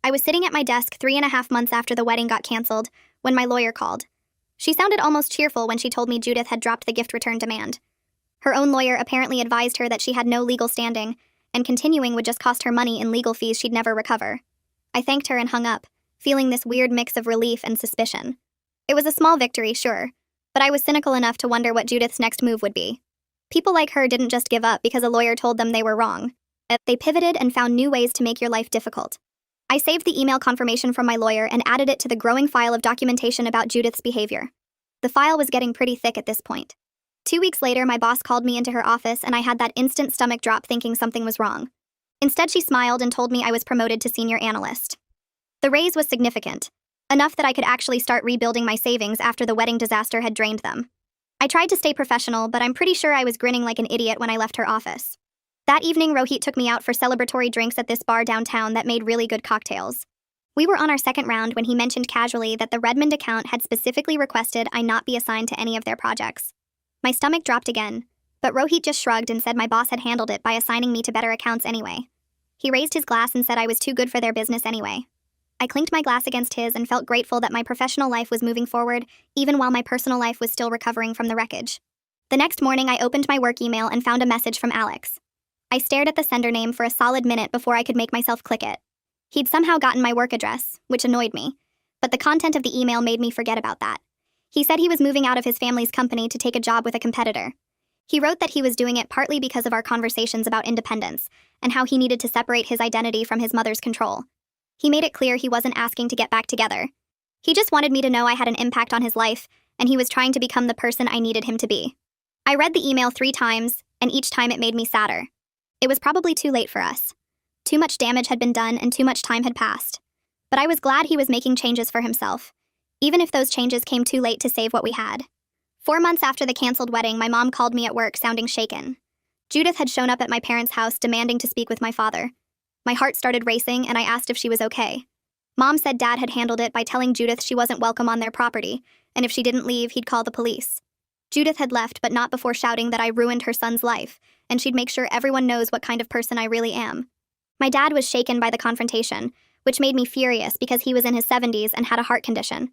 I was sitting at my desk 3.5 months after the wedding got canceled when my lawyer called. She sounded almost cheerful when she told me Judith had dropped the gift return demand. Her own lawyer apparently advised her that she had no legal standing, and continuing would just cost her money in legal fees she'd never recover. I thanked her and hung up, feeling this weird mix of relief and suspicion. It was a small victory, sure, but I was cynical enough to wonder what Judith's next move would be. People like her didn't just give up because a lawyer told them they were wrong. They pivoted and found new ways to make your life difficult. I saved the email confirmation from my lawyer and added it to the growing file of documentation about Judith's behavior. The file was getting pretty thick at this point. 2 weeks later, my boss called me into her office and I had that instant stomach drop thinking something was wrong. Instead, she smiled and told me I was promoted to senior analyst. The raise was significant, enough that I could actually start rebuilding my savings after the wedding disaster had drained them. I tried to stay professional, but I'm pretty sure I was grinning like an idiot when I left her office. That evening, Rohit took me out for celebratory drinks at this bar downtown that made really good cocktails. We were on our second round when he mentioned casually that the Redmond account had specifically requested I not be assigned to any of their projects. My stomach dropped again, but Rohit just shrugged and said my boss had handled it by assigning me to better accounts anyway. He raised his glass and said I was too good for their business anyway. I clinked my glass against his and felt grateful that my professional life was moving forward, even while my personal life was still recovering from the wreckage. The next morning, I opened my work email and found a message from Alex. I stared at the sender name for a solid minute before I could make myself click it. He'd somehow gotten my work address, which annoyed me, but the content of the email made me forget about that. He said he was moving out of his family's company to take a job with a competitor. He wrote that he was doing it partly because of our conversations about independence and how he needed to separate his identity from his mother's control. He made it clear he wasn't asking to get back together. He just wanted me to know I had an impact on his life, and he was trying to become the person I needed him to be. I read the email 3 times, and each time it made me sadder. It was probably too late for us. Too much damage had been done and too much time had passed. But I was glad he was making changes for himself, even if those changes came too late to save what we had. 4 months after the canceled wedding, my mom called me at work sounding shaken. Judith had shown up at my parents' house demanding to speak with my father. My heart started racing and I asked if she was okay. Mom said Dad had handled it by telling Judith she wasn't welcome on their property, and if she didn't leave, he'd call the police. Judith had left, but not before shouting that I ruined her son's life, and she'd make sure everyone knows what kind of person I really am. My dad was shaken by the confrontation, which made me furious because he was in his 70s and had a heart condition.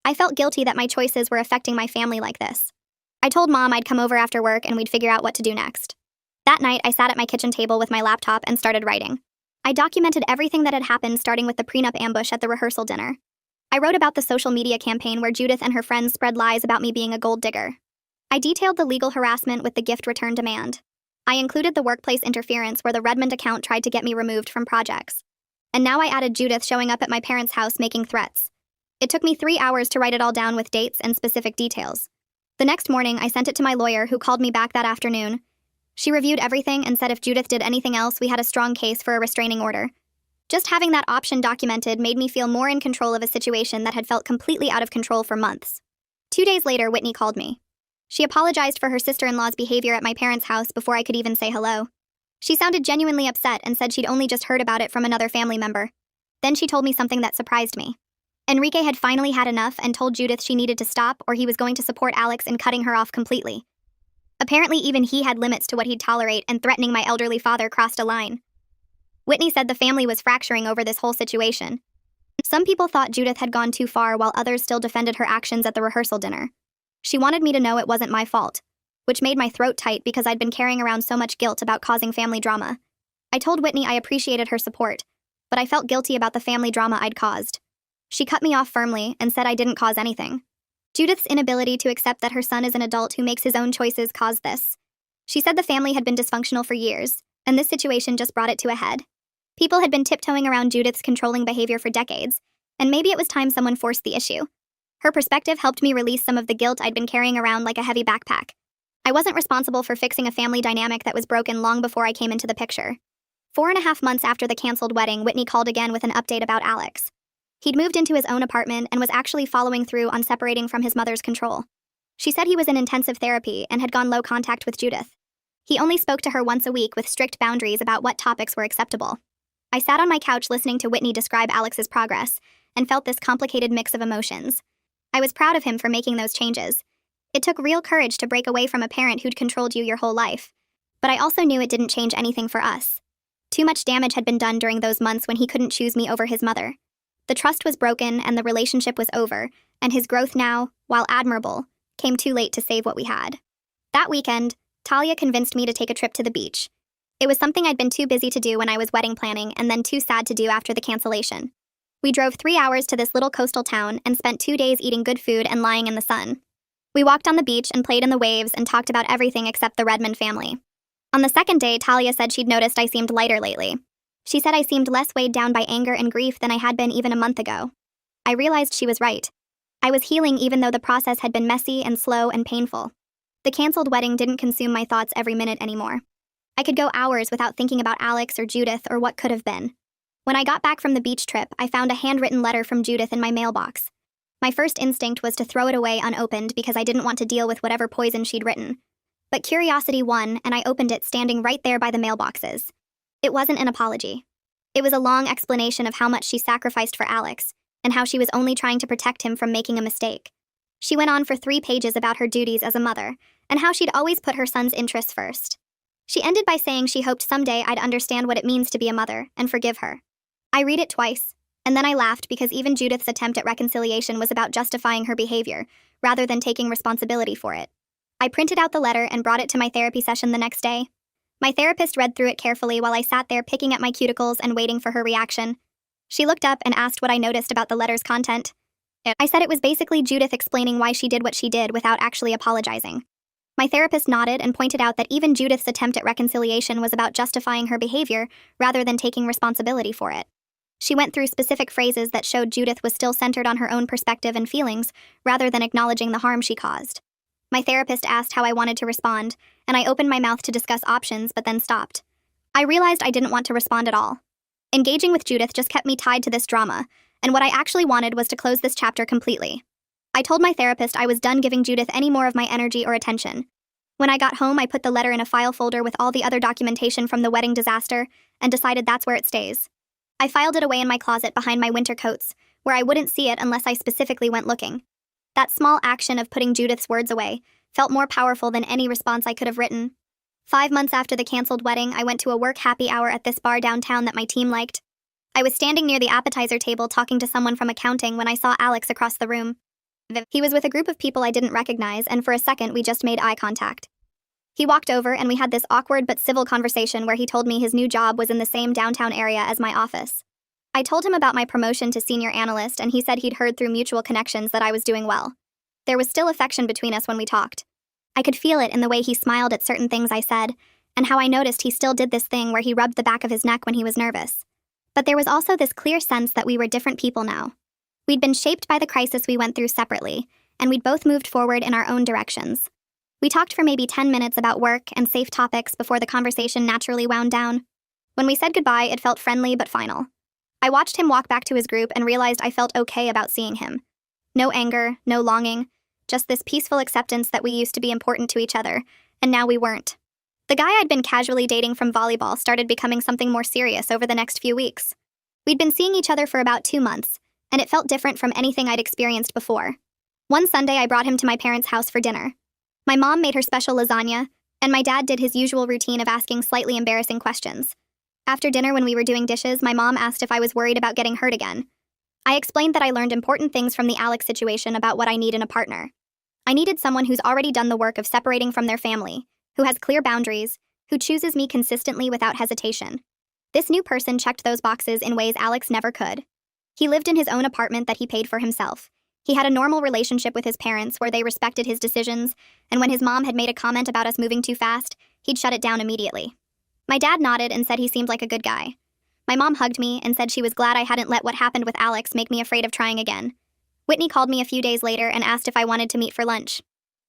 I felt guilty that my choices were affecting my family like this. I told Mom I'd come over after work and we'd figure out what to do next. That night, I sat at my kitchen table with my laptop and started writing. I documented everything that had happened, starting with the prenup ambush at the rehearsal dinner. I wrote about the social media campaign where Judith and her friends spread lies about me being a gold digger. I detailed the legal harassment with the gift return demand. I included the workplace interference where the Redmond account tried to get me removed from projects. And now I added Judith showing up at my parents' house making threats. It took me 3 hours to write it all down with dates and specific details. The next morning, I sent it to my lawyer, who called me back that afternoon. She reviewed everything and said if Judith did anything else, we had a strong case for a restraining order. Just having that option documented made me feel more in control of a situation that had felt completely out of control for months. 2 days later, Whitney called me. She apologized for her sister-in-law's behavior at my parents' house before I could even say hello. She sounded genuinely upset and said she'd only just heard about it from another family member. Then she told me something that surprised me. Enrique had finally had enough and told Judith she needed to stop or he was going to support Alex in cutting her off completely. Apparently, even he had limits to what he'd tolerate, and threatening my elderly father crossed a line. Whitney said the family was fracturing over this whole situation. Some people thought Judith had gone too far, while others still defended her actions at the rehearsal dinner. She wanted me to know it wasn't my fault, which made my throat tight because I'd been carrying around so much guilt about causing family drama. I told Whitney I appreciated her support, but I felt guilty about the family drama I'd caused. She cut me off firmly and said I didn't cause anything. Judith's inability to accept that her son is an adult who makes his own choices caused this. She said the family had been dysfunctional for years, and this situation just brought it to a head. People had been tiptoeing around Judith's controlling behavior for decades, and maybe it was time someone forced the issue. Her perspective helped me release some of the guilt I'd been carrying around like a heavy backpack. I wasn't responsible for fixing a family dynamic that was broken long before I came into the picture. 4.5 months after the canceled wedding, Whitney called again with an update about Alex. He'd moved into his own apartment and was actually following through on separating from his mother's control. She said he was in intensive therapy and had gone low contact with Judith. He only spoke to her once a week with strict boundaries about what topics were acceptable. I sat on my couch listening to Whitney describe Alex's progress and felt this complicated mix of emotions. I was proud of him for making those changes. It took real courage to break away from a parent who'd controlled you your whole life. But I also knew it didn't change anything for us. Too much damage had been done during those months when he couldn't choose me over his mother. The trust was broken and the relationship was over, and his growth now, while admirable, came too late to save what we had. That weekend, Talia convinced me to take a trip to the beach. It was something I'd been too busy to do when I was wedding planning and then too sad to do after the cancellation. We drove 3 hours to this little coastal town and spent 2 days eating good food and lying in the sun. We walked on the beach and played in the waves and talked about everything except the Redmond family. On the second day, Talia said she'd noticed I seemed lighter lately. She said I seemed less weighed down by anger and grief than I had been even a month ago. I realized she was right. I was healing even though the process had been messy and slow and painful. The canceled wedding didn't consume my thoughts every minute anymore. I could go hours without thinking about Alex or Judith or what could have been. When I got back from the beach trip, I found a handwritten letter from Judith in my mailbox. My first instinct was to throw it away unopened because I didn't want to deal with whatever poison she'd written. But curiosity won, and I opened it standing right there by the mailboxes. It wasn't an apology. It was a long explanation of how much she sacrificed for Alex, and how she was only trying to protect him from making a mistake. She went on for 3 pages about her duties as a mother, and how she'd always put her son's interests first. She ended by saying she hoped someday I'd understand what it means to be a mother, and forgive her. I read it twice, and then I laughed because even Judith's attempt at reconciliation was about justifying her behavior, rather than taking responsibility for it. I printed out the letter and brought it to my therapy session the next day. My therapist read through it carefully while I sat there picking at my cuticles and waiting for her reaction. She looked up and asked what I noticed about the letter's content. I said it was basically Judith explaining why she did what she did without actually apologizing. My therapist nodded and pointed out that even Judith's attempt at reconciliation was about justifying her behavior rather than taking responsibility for it. She went through specific phrases that showed Judith was still centered on her own perspective and feelings rather than acknowledging the harm she caused. My therapist asked how I wanted to respond, and I opened my mouth to discuss options but then stopped. I realized I didn't want to respond at all. Engaging with Judith just kept me tied to this drama, and what I actually wanted was to close this chapter completely. I told my therapist I was done giving Judith any more of my energy or attention. When I got home, I put the letter in a file folder with all the other documentation from the wedding disaster and decided that's where it stays. I filed it away in my closet behind my winter coats, where I wouldn't see it unless I specifically went looking. That small action of putting Judith's words away felt more powerful than any response I could have written. 5 months after the canceled wedding, I went to a work happy hour at this bar downtown that my team liked. I was standing near the appetizer table talking to someone from accounting when I saw Alex across the room. He was with a group of people I didn't recognize, and for a second we just made eye contact. He walked over and we had this awkward but civil conversation where he told me his new job was in the same downtown area as my office. I told him about my promotion to senior analyst, and he said he'd heard through mutual connections that I was doing well. There was still affection between us when we talked. I could feel it in the way he smiled at certain things I said, and how I noticed he still did this thing where he rubbed the back of his neck when he was nervous. But there was also this clear sense that we were different people now. We'd been shaped by the crisis we went through separately, and we'd both moved forward in our own directions. We talked for maybe 10 minutes about work and safe topics before the conversation naturally wound down. When we said goodbye, it felt friendly but final. I watched him walk back to his group and realized I felt okay about seeing him. No anger, no longing, just this peaceful acceptance that we used to be important to each other, and now we weren't. The guy I'd been casually dating from volleyball started becoming something more serious over the next few weeks. We'd been seeing each other for about 2 months, and it felt different from anything I'd experienced before. One Sunday, I brought him to my parents' house for dinner. My mom made her special lasagna, and my dad did his usual routine of asking slightly embarrassing questions. After dinner, when we were doing dishes, my mom asked if I was worried about getting hurt again. I explained that I learned important things from the Alex situation about what I need in a partner. I needed someone who's already done the work of separating from their family, who has clear boundaries, who chooses me consistently without hesitation. This new person checked those boxes in ways Alex never could. He lived in his own apartment that he paid for himself. He had a normal relationship with his parents where they respected his decisions, and when his mom had made a comment about us moving too fast, he'd shut it down immediately. My dad nodded and said he seemed like a good guy. My mom hugged me and said she was glad I hadn't let what happened with Alex make me afraid of trying again. Whitney called me a few days later and asked if I wanted to meet for lunch.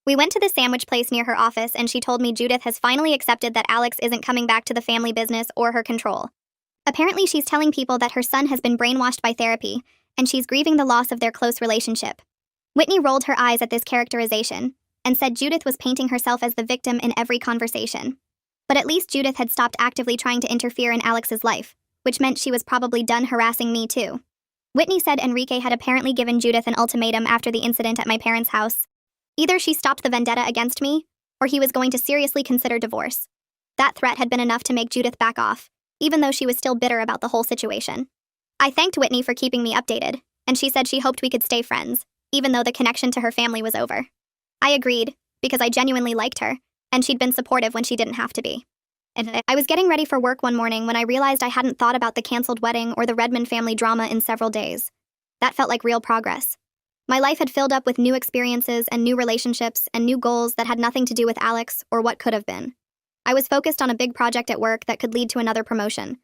We went to the sandwich place near her office, and she told me Judith has finally accepted that Alex isn't coming back to the family business or her control. Apparently, she's telling people that her son has been brainwashed by therapy, and she's grieving the loss of their close relationship. Whitney rolled her eyes at this characterization and said Judith was painting herself as the victim in every conversation. But at least Judith had stopped actively trying to interfere in Alex's life, which meant she was probably done harassing me too. Whitney said Enrique had apparently given Judith an ultimatum after the incident at my parents' house. Either she stopped the vendetta against me, or he was going to seriously consider divorce. That threat had been enough to make Judith back off, even though she was still bitter about the whole situation. I thanked Whitney for keeping me updated, and she said she hoped we could stay friends, even though the connection to her family was over. I agreed, because I genuinely liked her, and she'd been supportive when she didn't have to be. And I was getting ready for work one morning when I realized I hadn't thought about the canceled wedding or the Redmond family drama in several days. That felt like real progress. My life had filled up with new experiences and new relationships and new goals that had nothing to do with Alex or what could have been. I was focused on a big project at work that could lead to another promotion.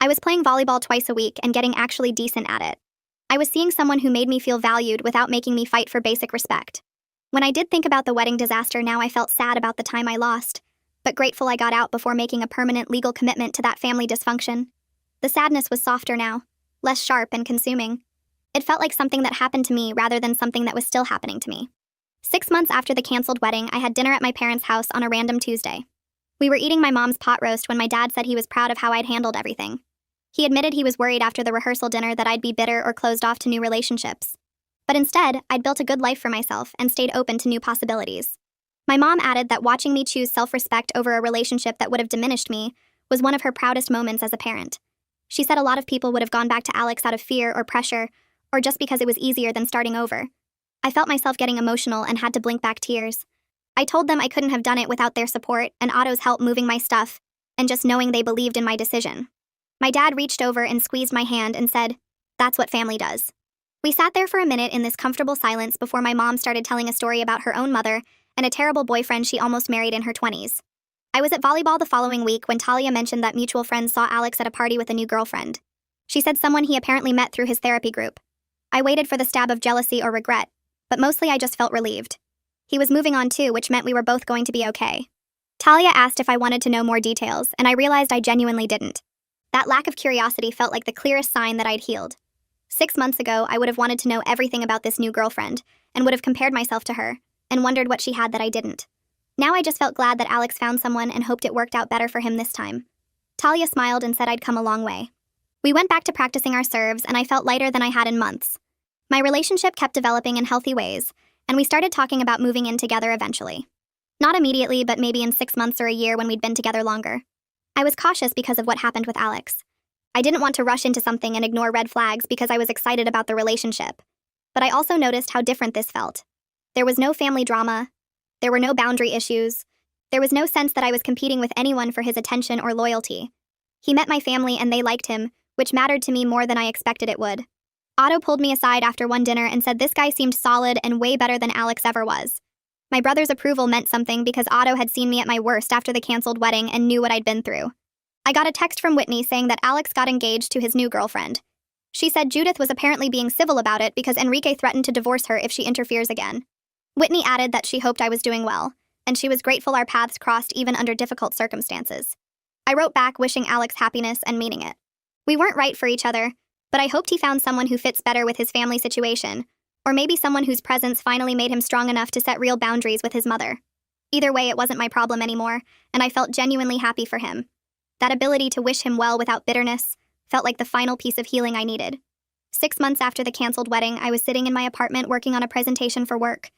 I was playing volleyball twice a week and getting actually decent at it. I was seeing someone who made me feel valued without making me fight for basic respect. When I did think about the wedding disaster now, I felt sad about the time I lost, but grateful I got out before making a permanent legal commitment to that family dysfunction. The sadness was softer now, less sharp and consuming. It felt like something that happened to me rather than something that was still happening to me. 6 months after the canceled wedding, I had dinner at my parents' house on a random Tuesday. We were eating my mom's pot roast when my dad said he was proud of how I'd handled everything. He admitted he was worried after the rehearsal dinner that I'd be bitter or closed off to new relationships. But instead, I'd built a good life for myself and stayed open to new possibilities. My mom added that watching me choose self-respect over a relationship that would have diminished me was one of her proudest moments as a parent. She said a lot of people would have gone back to Alex out of fear or pressure, or just because it was easier than starting over. I felt myself getting emotional and had to blink back tears. I told them I couldn't have done it without their support and Otto's help moving my stuff, and just knowing they believed in my decision. My dad reached over and squeezed my hand and said, "That's what family does." We sat there for a minute in this comfortable silence before my mom started telling a story about her own mother and a terrible boyfriend she almost married in her 20s. I was at volleyball the following week when Talia mentioned that mutual friends saw Alex at a party with a new girlfriend. She said someone he apparently met through his therapy group. I waited for the stab of jealousy or regret, but mostly I just felt relieved. He was moving on too, which meant we were both going to be okay. Talia asked if I wanted to know more details, and I realized I genuinely didn't. That lack of curiosity felt like the clearest sign that I'd healed. 6 months ago, I would have wanted to know everything about this new girlfriend, and would have compared myself to her, and wondered what she had that I didn't. Now I just felt glad that Alex found someone and hoped it worked out better for him this time. Talia smiled and said I'd come a long way. We went back to practicing our serves, and I felt lighter than I had in months. My relationship kept developing in healthy ways, and we started talking about moving in together eventually. Not immediately, but maybe in 6 months or a year when we'd been together longer. I was cautious because of what happened with Alex. I didn't want to rush into something and ignore red flags because I was excited about the relationship. But I also noticed how different this felt. There was no family drama. There were no boundary issues. There was no sense that I was competing with anyone for his attention or loyalty. He met my family and they liked him, which mattered to me more than I expected it would. Otto pulled me aside after one dinner and said this guy seemed solid and way better than Alex ever was. My brother's approval meant something because Otto had seen me at my worst after the canceled wedding and knew what I'd been through. I got a text from Whitney saying that Alex got engaged to his new girlfriend. She said Judith was apparently being civil about it because Enrique threatened to divorce her if she interferes again. Whitney added that she hoped I was doing well, and she was grateful our paths crossed even under difficult circumstances. I wrote back wishing Alex happiness and meaning it. We weren't right for each other, but I hoped he found someone who fits better with his family situation, or maybe someone whose presence finally made him strong enough to set real boundaries with his mother. Either way, it wasn't my problem anymore, and I felt genuinely happy for him. That ability to wish him well without bitterness felt like the final piece of healing I needed. 6 months after the canceled wedding, I was sitting in my apartment working on a presentation for work.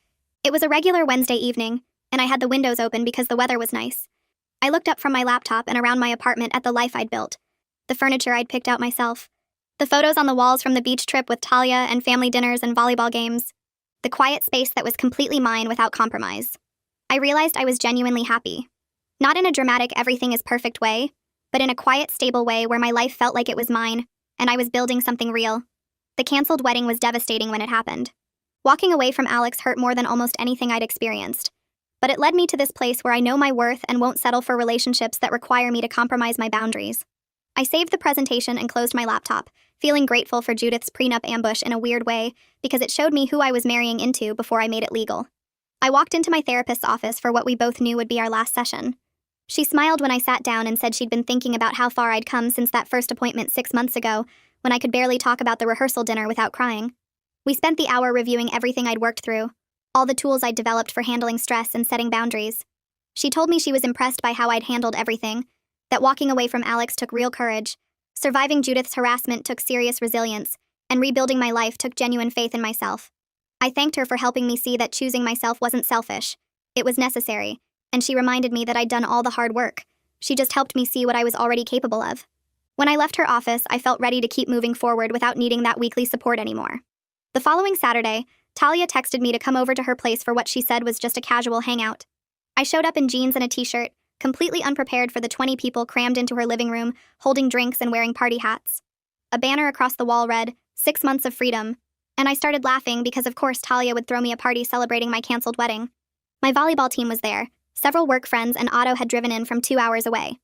It was a regular Wednesday evening, and I had the windows open because the weather was nice. I looked up from my laptop and around my apartment at the life I'd built, the furniture I'd picked out myself, the photos on the walls from the beach trip with Talia and family dinners and volleyball games, the quiet space that was completely mine without compromise. I realized I was genuinely happy. Not in a dramatic everything is perfect way, but in a quiet, stable way where my life felt like it was mine, and I was building something real. The canceled wedding was devastating when it happened. Walking away from Alex hurt more than almost anything I'd experienced. But it led me to this place where I know my worth and won't settle for relationships that require me to compromise my boundaries. I saved the presentation and closed my laptop, feeling grateful for Judith's prenup ambush in a weird way because it showed me who I was marrying into before I made it legal. I walked into my therapist's office for what we both knew would be our last session. She smiled when I sat down and said she'd been thinking about how far I'd come since that first appointment 6 months ago, when I could barely talk about the rehearsal dinner without crying. We spent the hour reviewing everything I'd worked through, all the tools I'd developed for handling stress and setting boundaries. She told me she was impressed by how I'd handled everything, that walking away from Alex took real courage, surviving Judith's harassment took serious resilience, and rebuilding my life took genuine faith in myself. I thanked her for helping me see that choosing myself wasn't selfish. It was necessary, and she reminded me that I'd done all the hard work. She just helped me see what I was already capable of. When I left her office, I felt ready to keep moving forward without needing that weekly support anymore. The following Saturday, Talia texted me to come over to her place for what she said was just a casual hangout. I showed up in jeans and a t-shirt, completely unprepared for the 20 people crammed into her living room, holding drinks and wearing party hats. A banner across the wall read, 6 months of freedom, and I started laughing because of course Talia would throw me a party celebrating my canceled wedding. My volleyball team was there. Several work friends and Otto had driven in from 2 hours away.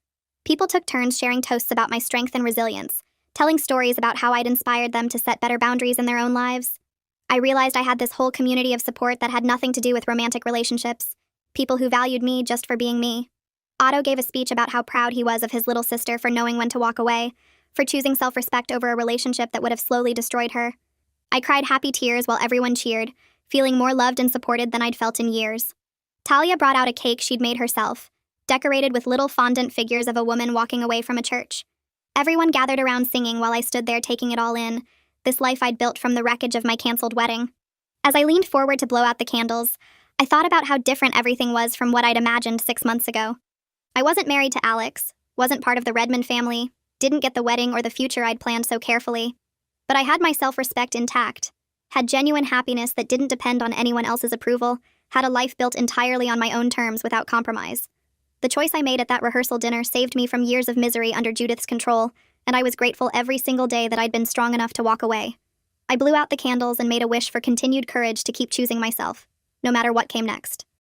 People took turns sharing toasts about my strength and resilience, telling stories about how I'd inspired them to set better boundaries in their own lives. I realized I had this whole community of support that had nothing to do with romantic relationships, people who valued me just for being me. Otto gave a speech about how proud he was of his little sister for knowing when to walk away, for choosing self-respect over a relationship that would have slowly destroyed her. I cried happy tears while everyone cheered, feeling more loved and supported than I'd felt in years. Talia brought out a cake she'd made herself, decorated with little fondant figures of a woman walking away from a church. Everyone gathered around singing while I stood there taking it all in, this life I'd built from the wreckage of my canceled wedding. As I leaned forward to blow out the candles, I thought about how different everything was from what I'd imagined 6 months ago. I wasn't married to Alex, wasn't part of the Redmond family, didn't get the wedding or the future I'd planned so carefully. But I had my self-respect intact, had genuine happiness that didn't depend on anyone else's approval, had a life built entirely on my own terms without compromise. The choice I made at that rehearsal dinner saved me from years of misery under Judith's control, and I was grateful every single day that I'd been strong enough to walk away. I blew out the candles and made a wish for continued courage to keep choosing myself, no matter what came next.